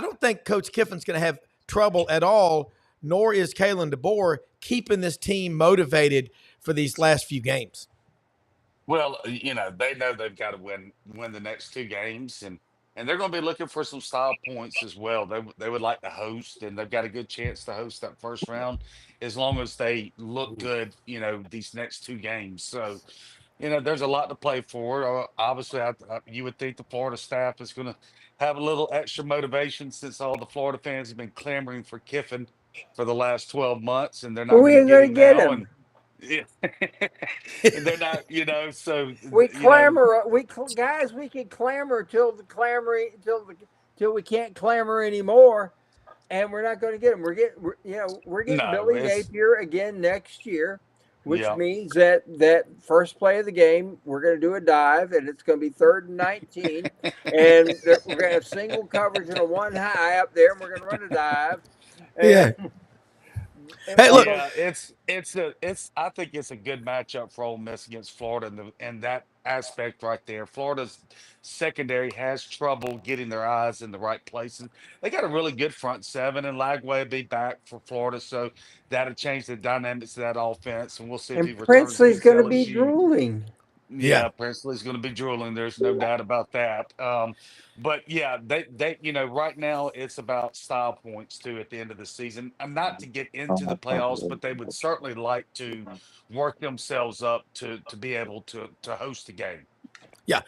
don't think Coach Kiffin's going to have trouble at all, nor is Kalen DeBoer keeping this team motivated for these last few games. Well, they know they've got to win the next two games, and they're going to be looking for some style points as well. They would like to host, and they've got a good chance to host that first round as long as they look good. These next two games. So, there's a lot to play for. Obviously, you would think the Florida staff is going to have a little extra motivation since all the Florida fans have been clamoring for Kiffin for the last 12 months, and they're not We going ain't to get gonna him get now. him. Yeah. And they're not, so We clamor. Guys, we can clamor till we can't clamor anymore, and we're not going to get him. We're getting no, Billy it's Napier again next year, which yeah, means that first play of the game we're going to do a dive, and it's going to be 3rd and 19, and we're going to have single coverage and a one high up there, and we're going to run a dive. Yeah. And Hey, look. yeah. I think it's a good matchup for Ole Miss against Florida, and that aspect right there. Florida's secondary has trouble getting their eyes in the right places. They got a really good front seven, and Lagway will be back for Florida, so that'll change the dynamics of that offense. And we'll see if he returns Princely's against going to be LSU. drooling. Yeah. Yeah, Presley's going to be drooling. There's no doubt about that. But yeah, they right now it's about style points too at the end of the season. And not to get into the playoffs, but they would certainly like to work themselves up to be able to host a game. Yeah.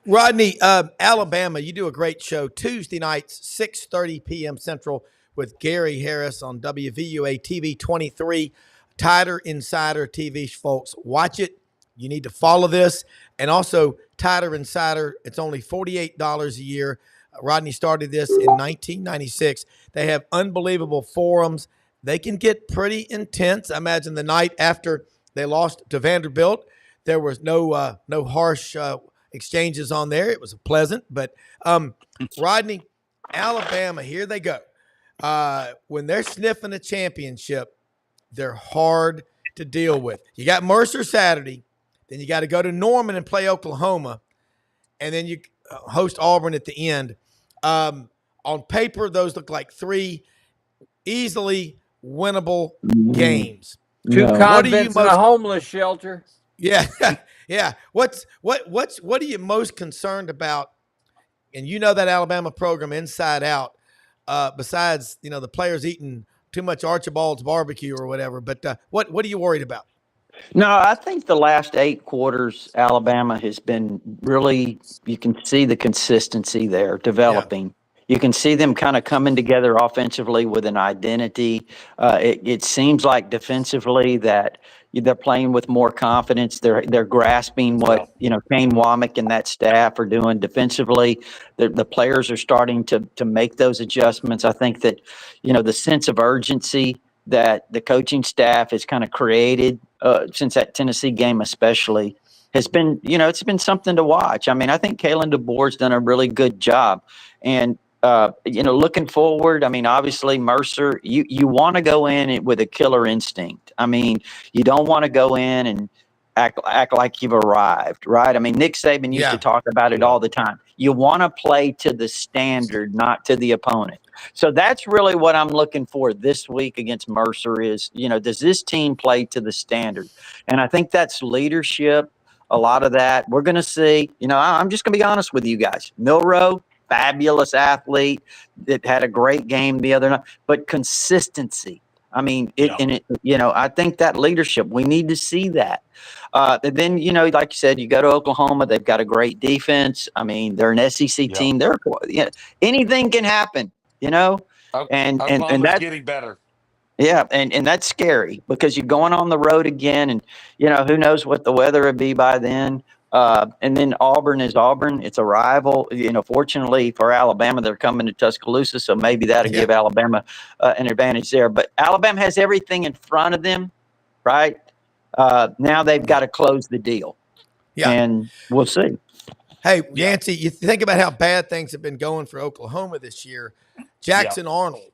Rodney, Alabama, you do a great show Tuesday nights, 6:30 p.m. Central with Gary Harris on WVUA TV 23. Tider Insider TV, folks. Watch it. You need to follow this. And also, Tider Insider, it's only $48 a year. Rodney started this in 1996. They have unbelievable forums. They can get pretty intense. I imagine the night after they lost to Vanderbilt, there was no harsh exchanges on there. It was pleasant. But Rodney, Alabama, here they go. When they're sniffing a championship, they're hard to deal with. You got Mercer Saturday. Then you got to go to Norman and play Oklahoma. And then you host Auburn at the end. On paper, those look like 3 easily winnable games. 2 convents and a homeless shelter. Yeah. Yeah. What are you most concerned about? And you know that Alabama program inside out, besides, the players eating too much Archibald's barbecue or whatever. But what are you worried about? No, I think the last 8 quarters, Alabama has been really, you can see the consistency there developing. You can see them kind of coming together offensively with an identity. It seems like defensively that they're playing with more confidence. They're grasping what Kane Womack and that staff are doing defensively. The players are starting to make those adjustments. I think that the sense of urgency that the coaching staff has kind of created since that Tennessee game, especially, has been it's been something to watch. I mean, I think Kalen DeBoer's done a really good job, and looking forward, I mean, obviously Mercer, you want to go in with a killer instinct. I mean, you don't want to go in and act like you've arrived, right? I mean, Nick Saban used to talk about it all the time. You want to play to the standard, not to the opponent. So that's really what I'm looking for this week against Mercer is, does this team play to the standard? And I think that's leadership. A lot of that we're going to see. I'm just going to be honest with you guys. Milroe, fabulous athlete that had a great game the other night, but consistency. I mean, I think that leadership, we need to see that. And then, like you said, you go to Oklahoma, they've got a great defense. I mean, they're an SEC team. They're anything can happen, and Oklahoma's that's getting better. Yeah, and that's scary because you're going on the road again, and who knows what the weather would be by then. And then Auburn is Auburn. It's a rival. Fortunately for Alabama, they're coming to Tuscaloosa, so maybe that'll give Alabama an advantage there. But Alabama has everything in front of them, right? Now they've got to close the deal. Yeah, and we'll see. Hey, Yancy, you think about how bad things have been going for Oklahoma this year. Jackson Arnold,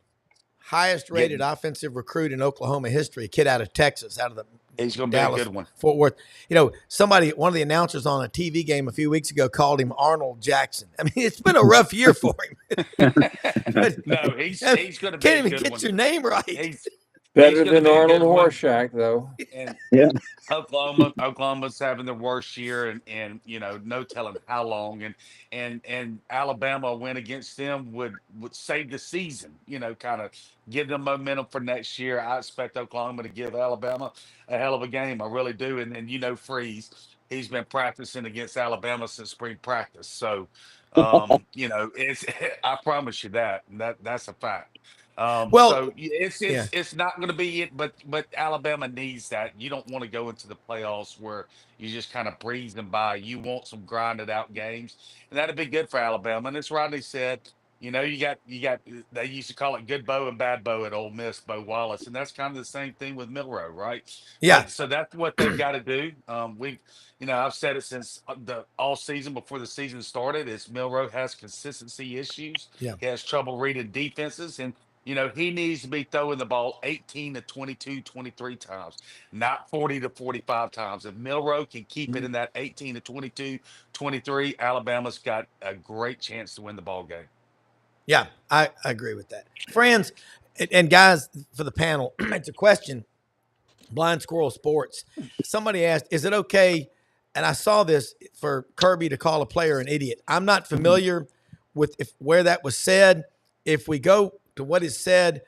highest rated offensive recruit in Oklahoma history, a kid out of Texas, out of the He's going to Dallas, be a good one. Fort Worth. One of the announcers on a TV game a few weeks ago called him Arnold Jackson. I mean, it's been a rough year for him. No, he's going to be can't a even good get one. your name right. He's Better gonna than be a Arnold good one. Horshack, though. And Yeah. Oklahoma's having their worst year, and no telling how long. And Alabama win against them would save the season. Kind of give them momentum for next year. I expect Oklahoma to give Alabama a hell of a game. I really do. And then Freeze, he's been practicing against Alabama since spring practice. So it's I promise you that's a fact. So it's not going to be it, but Alabama needs that. You don't want to go into the playoffs where you just kind of breezing by. You want some grinded out games, and that'd be good for Alabama. And as Rodney said, you got they used to call it good bow and bad bow at Ole Miss, Bo Wallace, and that's kind of the same thing with Milroe, right? Yeah. So that's what they've got to do. I've said it since the all season before the season started. Is Milroe has consistency issues. Yeah. He has trouble reading defenses, and he needs to be throwing the ball 18 to 22, 23 times, not 40 to 45 times. If Milroe can keep it in that 18 to 22, 23, Alabama's got a great chance to win the ball game. Yeah, I agree with that. Friends and guys for the panel, it's a question. Blind Squirrel Sports. Somebody asked, is it okay? And I saw this for Kirby to call a player an idiot. I'm not familiar with where that was said. If we go to what is said,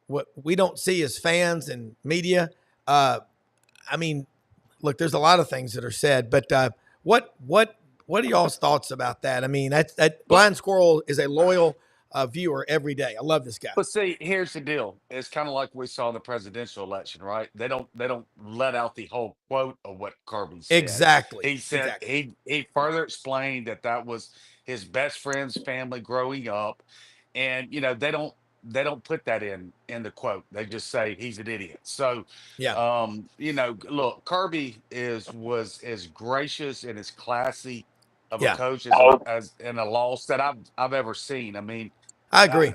what we don't see as fans and media. I mean, look, there's a lot of things that are said, but what are y'all's thoughts about that? I mean, that Blind Squirrel is a loyal viewer every day. I love this guy. But see, here's the deal. It's kind of like we saw in the presidential election, right? They don't let out the whole quote of what Kirby said. Exactly. He said he further explained that was his best friend's family growing up, and they don't put that in the quote. They just say he's an idiot. So look, Kirby was as gracious and as classy of a coach as in a loss that I've ever seen. I mean, I agree.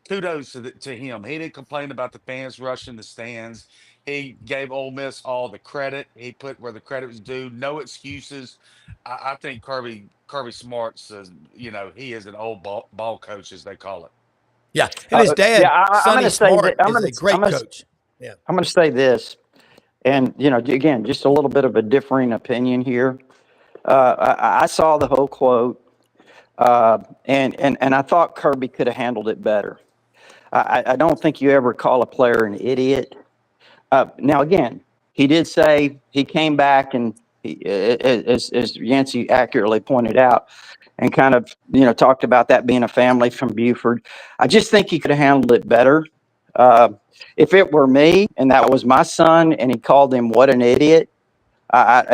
Kudos to him. He didn't complain about the fans rushing the stands. He gave Ole Miss all the credit. He put where the credit was due. No excuses. I think Kirby Smart's, he is an old ball coach, as they call it. Yeah, and his dad, Sonny Smart, is a great coach. Yeah, I'm going to say this, and again, just a little bit of a differing opinion here. I saw the whole quote, and I thought Kirby could have handled it better. I don't think you ever call a player an idiot. Now, again, he did say he came back and as Yancy accurately pointed out, and kind of, talked about that being a family from Buford. I just think he could have handled it better. If it were me and that was my son and he called him what an idiot,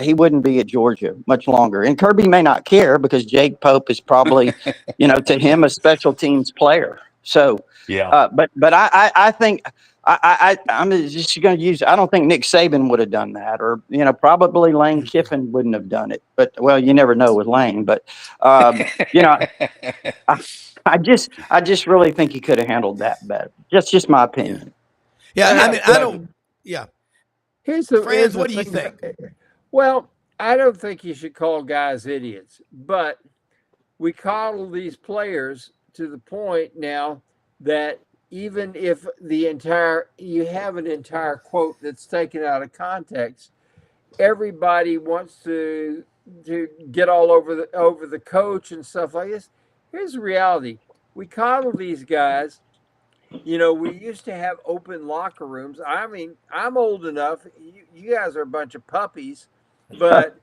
he wouldn't be at Georgia much longer. And Kirby may not care because Jake Pope is probably, to him, a special teams player. So, Yeah. but I think I'm just going to use. I don't think Nick Saban would have done that, or probably Lane Kiffin wouldn't have done it. But well, you never know with Lane. But you know, I just really think he could have handled that better. Just my opinion. Yeah, Yeah, I mean, I don't. Yeah, Here's the Franz, the what do you thing. think? Well, I don't think you should call guys idiots, but we coddle these players to the point now that even if you have an entire quote that's taken out of context, everybody wants to get all over the coach and stuff like this. Here's the reality: we coddle these guys. We used to have open locker rooms. I mean, I'm old enough. You guys are a bunch of puppies, but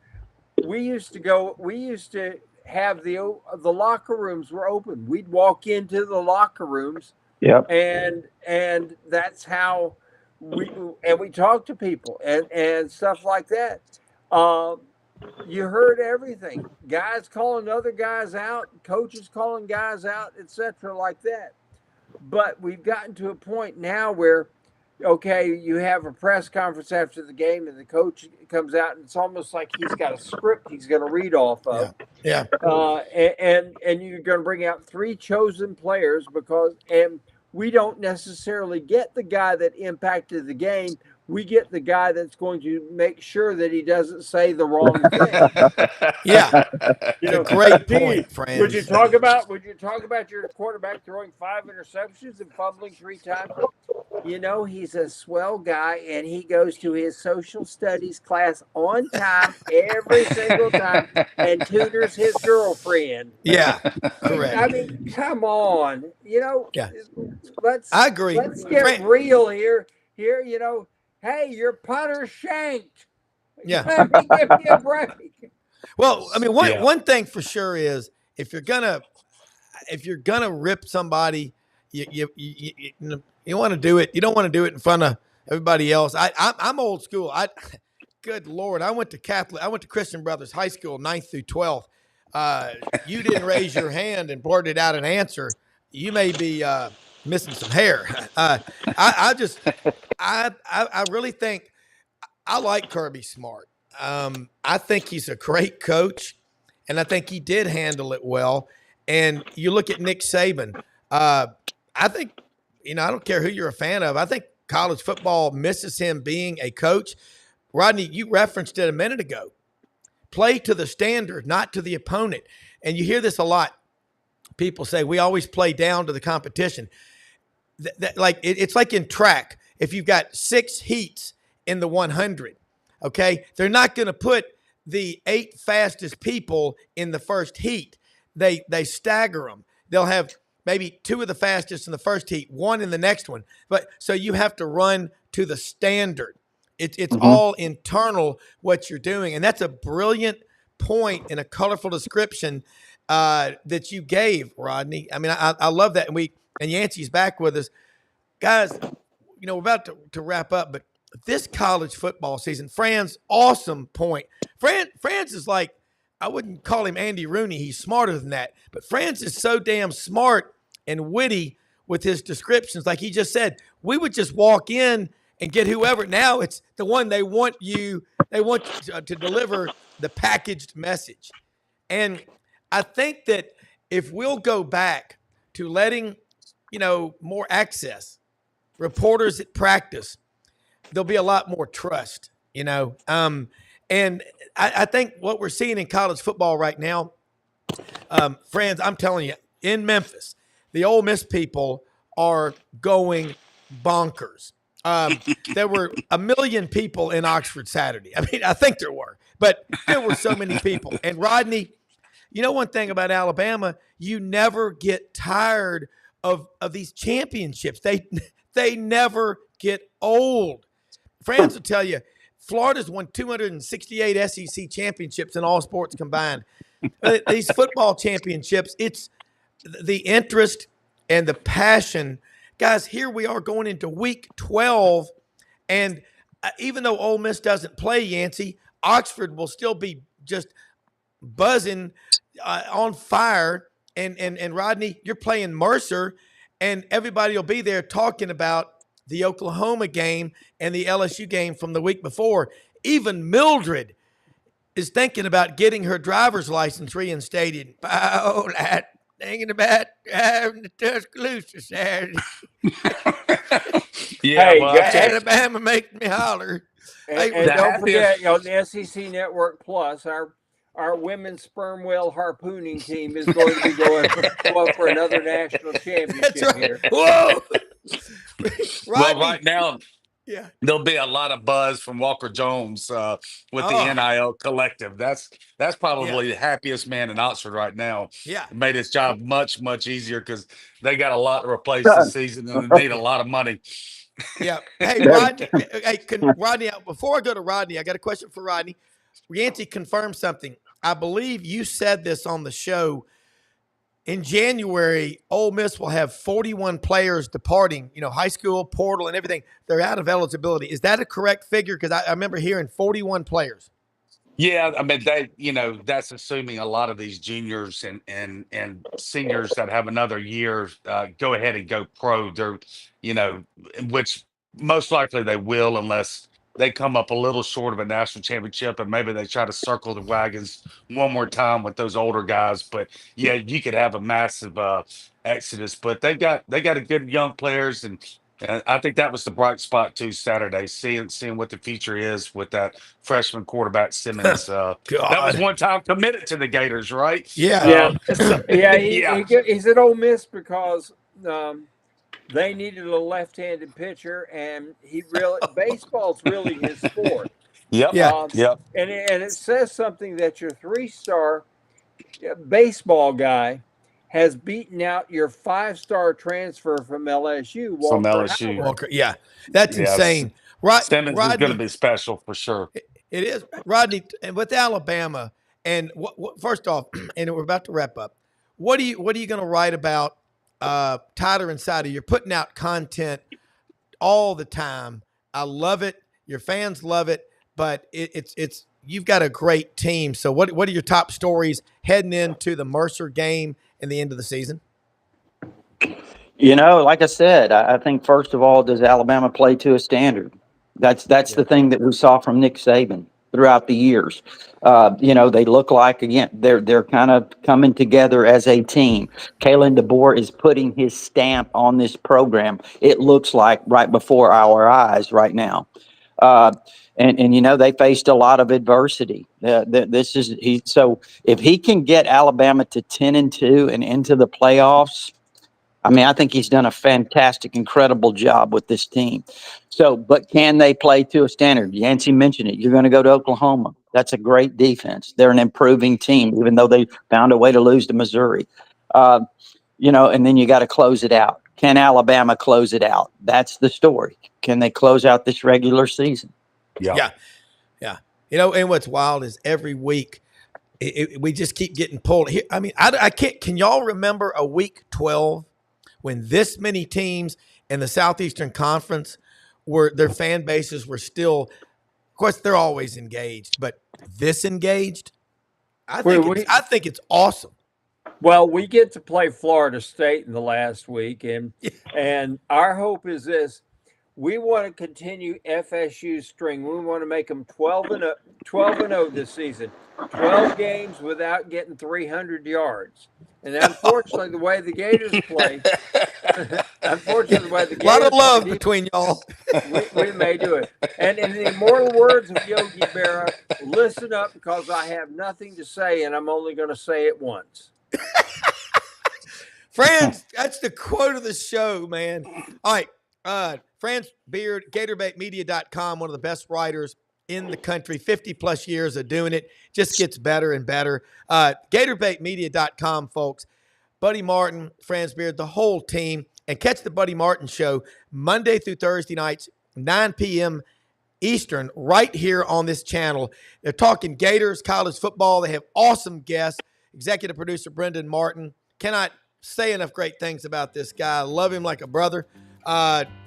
we used to have the locker rooms were open. We'd walk into the locker rooms, Yep. and that's how we talked to people and stuff like that. You heard everything. Guys calling other guys out, coaches calling guys out, etc., like that. But we've gotten to a point now where, okay, you have a press conference after the game and the coach comes out and it's almost like he's got a script he's going to read off of. Yeah. And you're going to bring out 3 chosen players and we don't necessarily get the guy that impacted the game. We get the guy that's going to make sure that he doesn't say the wrong thing. Yeah. Great point, Franz. Would you talk about your quarterback throwing 5 interceptions and fumbling 3 times? He's a swell guy and he goes to his social studies class on time every single time and tutors his girlfriend. Yeah, correct. I mean, come on. Yeah. I agree. Let's get real here. Hey, your punter shanked. Yeah. Give me a break. Well, I mean, one thing for sure is if you're gonna rip somebody, you want to do it. You don't want to do it in front of everybody else. I'm old school. Good Lord, I went to Christian Brothers High School, 9th through 12th. You didn't raise your hand and blurted out an answer. You may be missing some hair. I really think I like Kirby Smart. I think he's a great coach, and I think he did handle it well. And you look at Nick Saban. I think, I don't care who you're a fan of. I think college football misses him being a coach. Rodney, you referenced it a minute ago. Play to the standard, not to the opponent. And you hear this a lot. People say we always play down to the competition. It's like in track. If you've got 6 heats in the 100, okay, they're not going to put the 8 fastest people in the first heat. They stagger them. They'll have maybe 2 of the fastest in the first heat, 1 in the next one. But so you have to run to the standard. It's all internal what you're doing, and that's a brilliant point and a colorful description that you gave, Rodney. I mean, I love that, and Yancy's back with us, guys. We're about to wrap up, but this college football season, Franz, awesome point. Franz is like, I wouldn't call him Andy Rooney. He's smarter than that. But Franz is so damn smart and witty with his descriptions. Like he just said, we would just walk in and get whoever. Now it's the one they want you to deliver the packaged message. And I think that if we'll go back to letting, more access, reporters at practice, there'll be a lot more trust, And I think what we're seeing in college football right now, friends, I'm telling you, in Memphis, the Ole Miss people are going bonkers. There were 1 million people in Oxford Saturday. I mean, I think there were, but there were so many people. And Rodney, one thing about Alabama, you never get tired of these championships. They never get old. Franz will tell you, Florida's won 268 SEC championships in all sports combined. These football championships, it's the interest and the passion. Guys, here we are going into week 12, and even though Ole Miss doesn't play, Yancy, Oxford will still be just buzzing, on fire. And Rodney, you're playing Mercer, and everybody will be there talking about the Oklahoma game and the LSU game from the week before. Even Mildred is thinking about getting her driver's license reinstated. Oh, that thinking about having the Tuscaloosa Saturday. Yeah, Hey, well, Alabama makes me holler. And don't forget, on the SEC Network Plus, our women's sperm whale harpooning team is going to be going for another national championship That's right. here. Whoa. well, right now Yeah. there'll be a lot of buzz from Walker Jones with the NIL collective. That's probably the happiest man in Oxford right now. Yeah. It made his job much easier because they got a lot to replace this season and they need a lot of money. Yeah. Hey, Rodney. Rodney, before I go to Rodney, I got a question for Rodney. Yancy confirmed something. I believe you said this on the show. In January, Ole Miss will have 41 players departing, high school, portal, and everything. They're out of eligibility. Is that a correct figure? Because I remember hearing 41 players. Yeah, I mean that's assuming a lot of these juniors and seniors that have another year go ahead and go pro. They're, which most likely they will unless they come up a little short of a national championship and maybe they try to circle the wagons one more time with those older guys. But yeah, you could have a massive exodus. But they got a good young players and I think that was the bright spot too Saturday, seeing what the future is with that freshman quarterback Simmons. That was one time committed to the Gators, right? Yeah. He's at Ole Miss because they needed a left-handed pitcher, and baseball's really his sport. Yep. And it says something that your 3-star baseball guy has beaten out your 5-star transfer from LSU, Walker. Yeah, that's insane. Simmons is going to be special for sure. It is, Rodney, and with Alabama. And first off, and we're about to wrap up. What are you going to write about Tyler Insider? You're putting out content all the time. I love it. Your fans love it, but it's you've got a great team. So what are your top stories heading into the Mercer game and the end of the season? Like I said, I think first of all, does Alabama play to a standard? That's the thing that we saw from Nick Saban throughout the years. They look like, again, they're kind of coming together as a team. Kalen DeBoer is putting his stamp on this program. It looks like right before our eyes right now. They faced a lot of adversity. So if he can get Alabama to 10-2 and into the playoffs, I think he's done a fantastic, incredible job with this team. So, but can they play to a standard? Yancy mentioned it. You're going to go to Oklahoma. That's a great defense. They're an improving team, even though they found a way to lose to Missouri. And then you got to close it out. Can Alabama close it out? That's the story. Can they close out this regular season? Yeah. And what's wild is every week we just keep getting pulled here. I can't. Can y'all remember a week 12 when this many teams in the Southeastern Conference their fan bases were still, of course, they're always engaged, but this engaged? I think it's awesome. Well, we get to play Florida State in the last week, and our hope is this. We want to continue FSU's string. We want to make them 12-0 this season. 12 games without getting 300 yards. And unfortunately, the way the Gators play, a lot of love between y'all. we may do it. And in the immortal words of Yogi Berra, listen up because I have nothing to say, and I'm only going to say it once. Franz, that's the quote of the show, man. All right. Franz Beard, GatorbaitMedia.com, one of the best writers in the country, 50-plus years of doing it. Just gets better and better. GatorbaitMedia.com, folks. Buddy Martin, Franz Beard, the whole team. And catch the Buddy Martin Show Monday through Thursday nights, 9 p.m. Eastern, right here on this channel. They're talking Gators, college football. They have awesome guests. Executive producer Brendan Martin. Cannot say enough great things about this guy. I love him like a brother.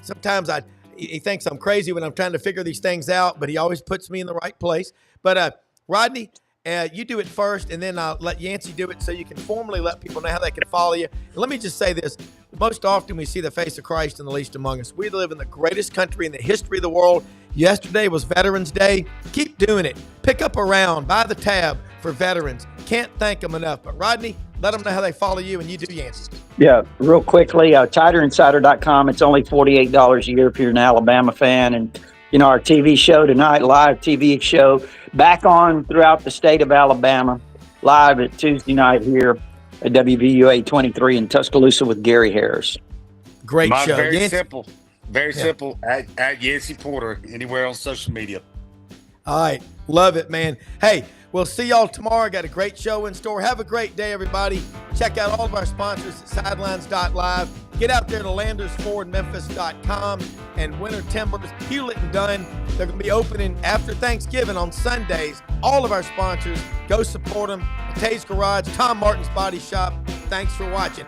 Sometimes he thinks I'm crazy when I'm trying to figure these things out, but he always puts me in the right place. But Rodney, you do it first, and then I'll let Yancy do it so you can formally let people know how they can follow you. And let me just say this. Most often we see the face of Christ in the least among us. We live in the greatest country in the history of the world. Yesterday was Veterans Day. Keep doing it. Pick up a round. Buy the tab for veterans. Can't thank them enough. But Rodney, let them know how they follow you, and you do Yancy. Yeah, real quickly, TiderInsider.com. It's only $48 a year if you're an Alabama fan. And, you know, our TV show tonight, live TV show, back on throughout the state of Alabama, live at Tuesday night here at WVUA 23 in Tuscaloosa with Gary Harris. Great Mine's show. very Yancy? simple. Very simple. At Yancy Porter, anywhere on social media. All right. Love it, man. Hey, we'll see y'all tomorrow. Got a great show in store. Have a great day, everybody. Check out all of our sponsors at sidelines.live. Get out there to landersfordmemphis.com and Winter Timbers, Hewlett and Dunn. They're going to be opening after Thanksgiving on Sundays. All of our sponsors, go support them. Tay's Garage, Tom Martin's Body Shop. Thanks for watching.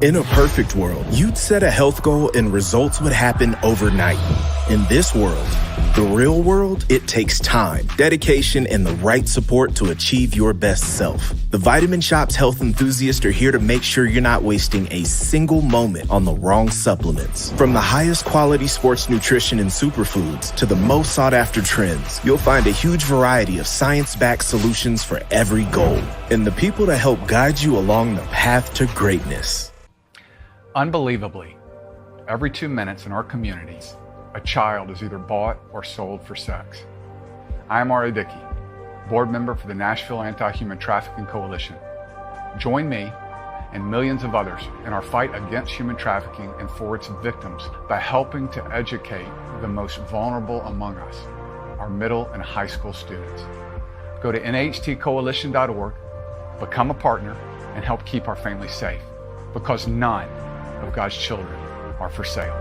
In a perfect world, you'd set a health goal and results would happen overnight. In this world, the real world, it takes time, dedication, and the right support to achieve your best self. The Vitamin Shop's health enthusiasts are here to make sure you're not wasting a single moment on the wrong supplements. From the highest quality sports nutrition and superfoods to the most sought after trends, you'll find a huge variety of science-backed solutions for every goal. And the people to help guide you along the path to greatness. Unbelievably, every 2 minutes in our communities, a child is either bought or sold for sex. I am R.A. Dickey, board member for the Nashville Anti-Human Trafficking Coalition. Join me and millions of others in our fight against human trafficking and for its victims by helping to educate the most vulnerable among us, our middle and high school students. Go to nhtcoalition.org, become a partner, and help keep our families safe, because none of God's children are for sale.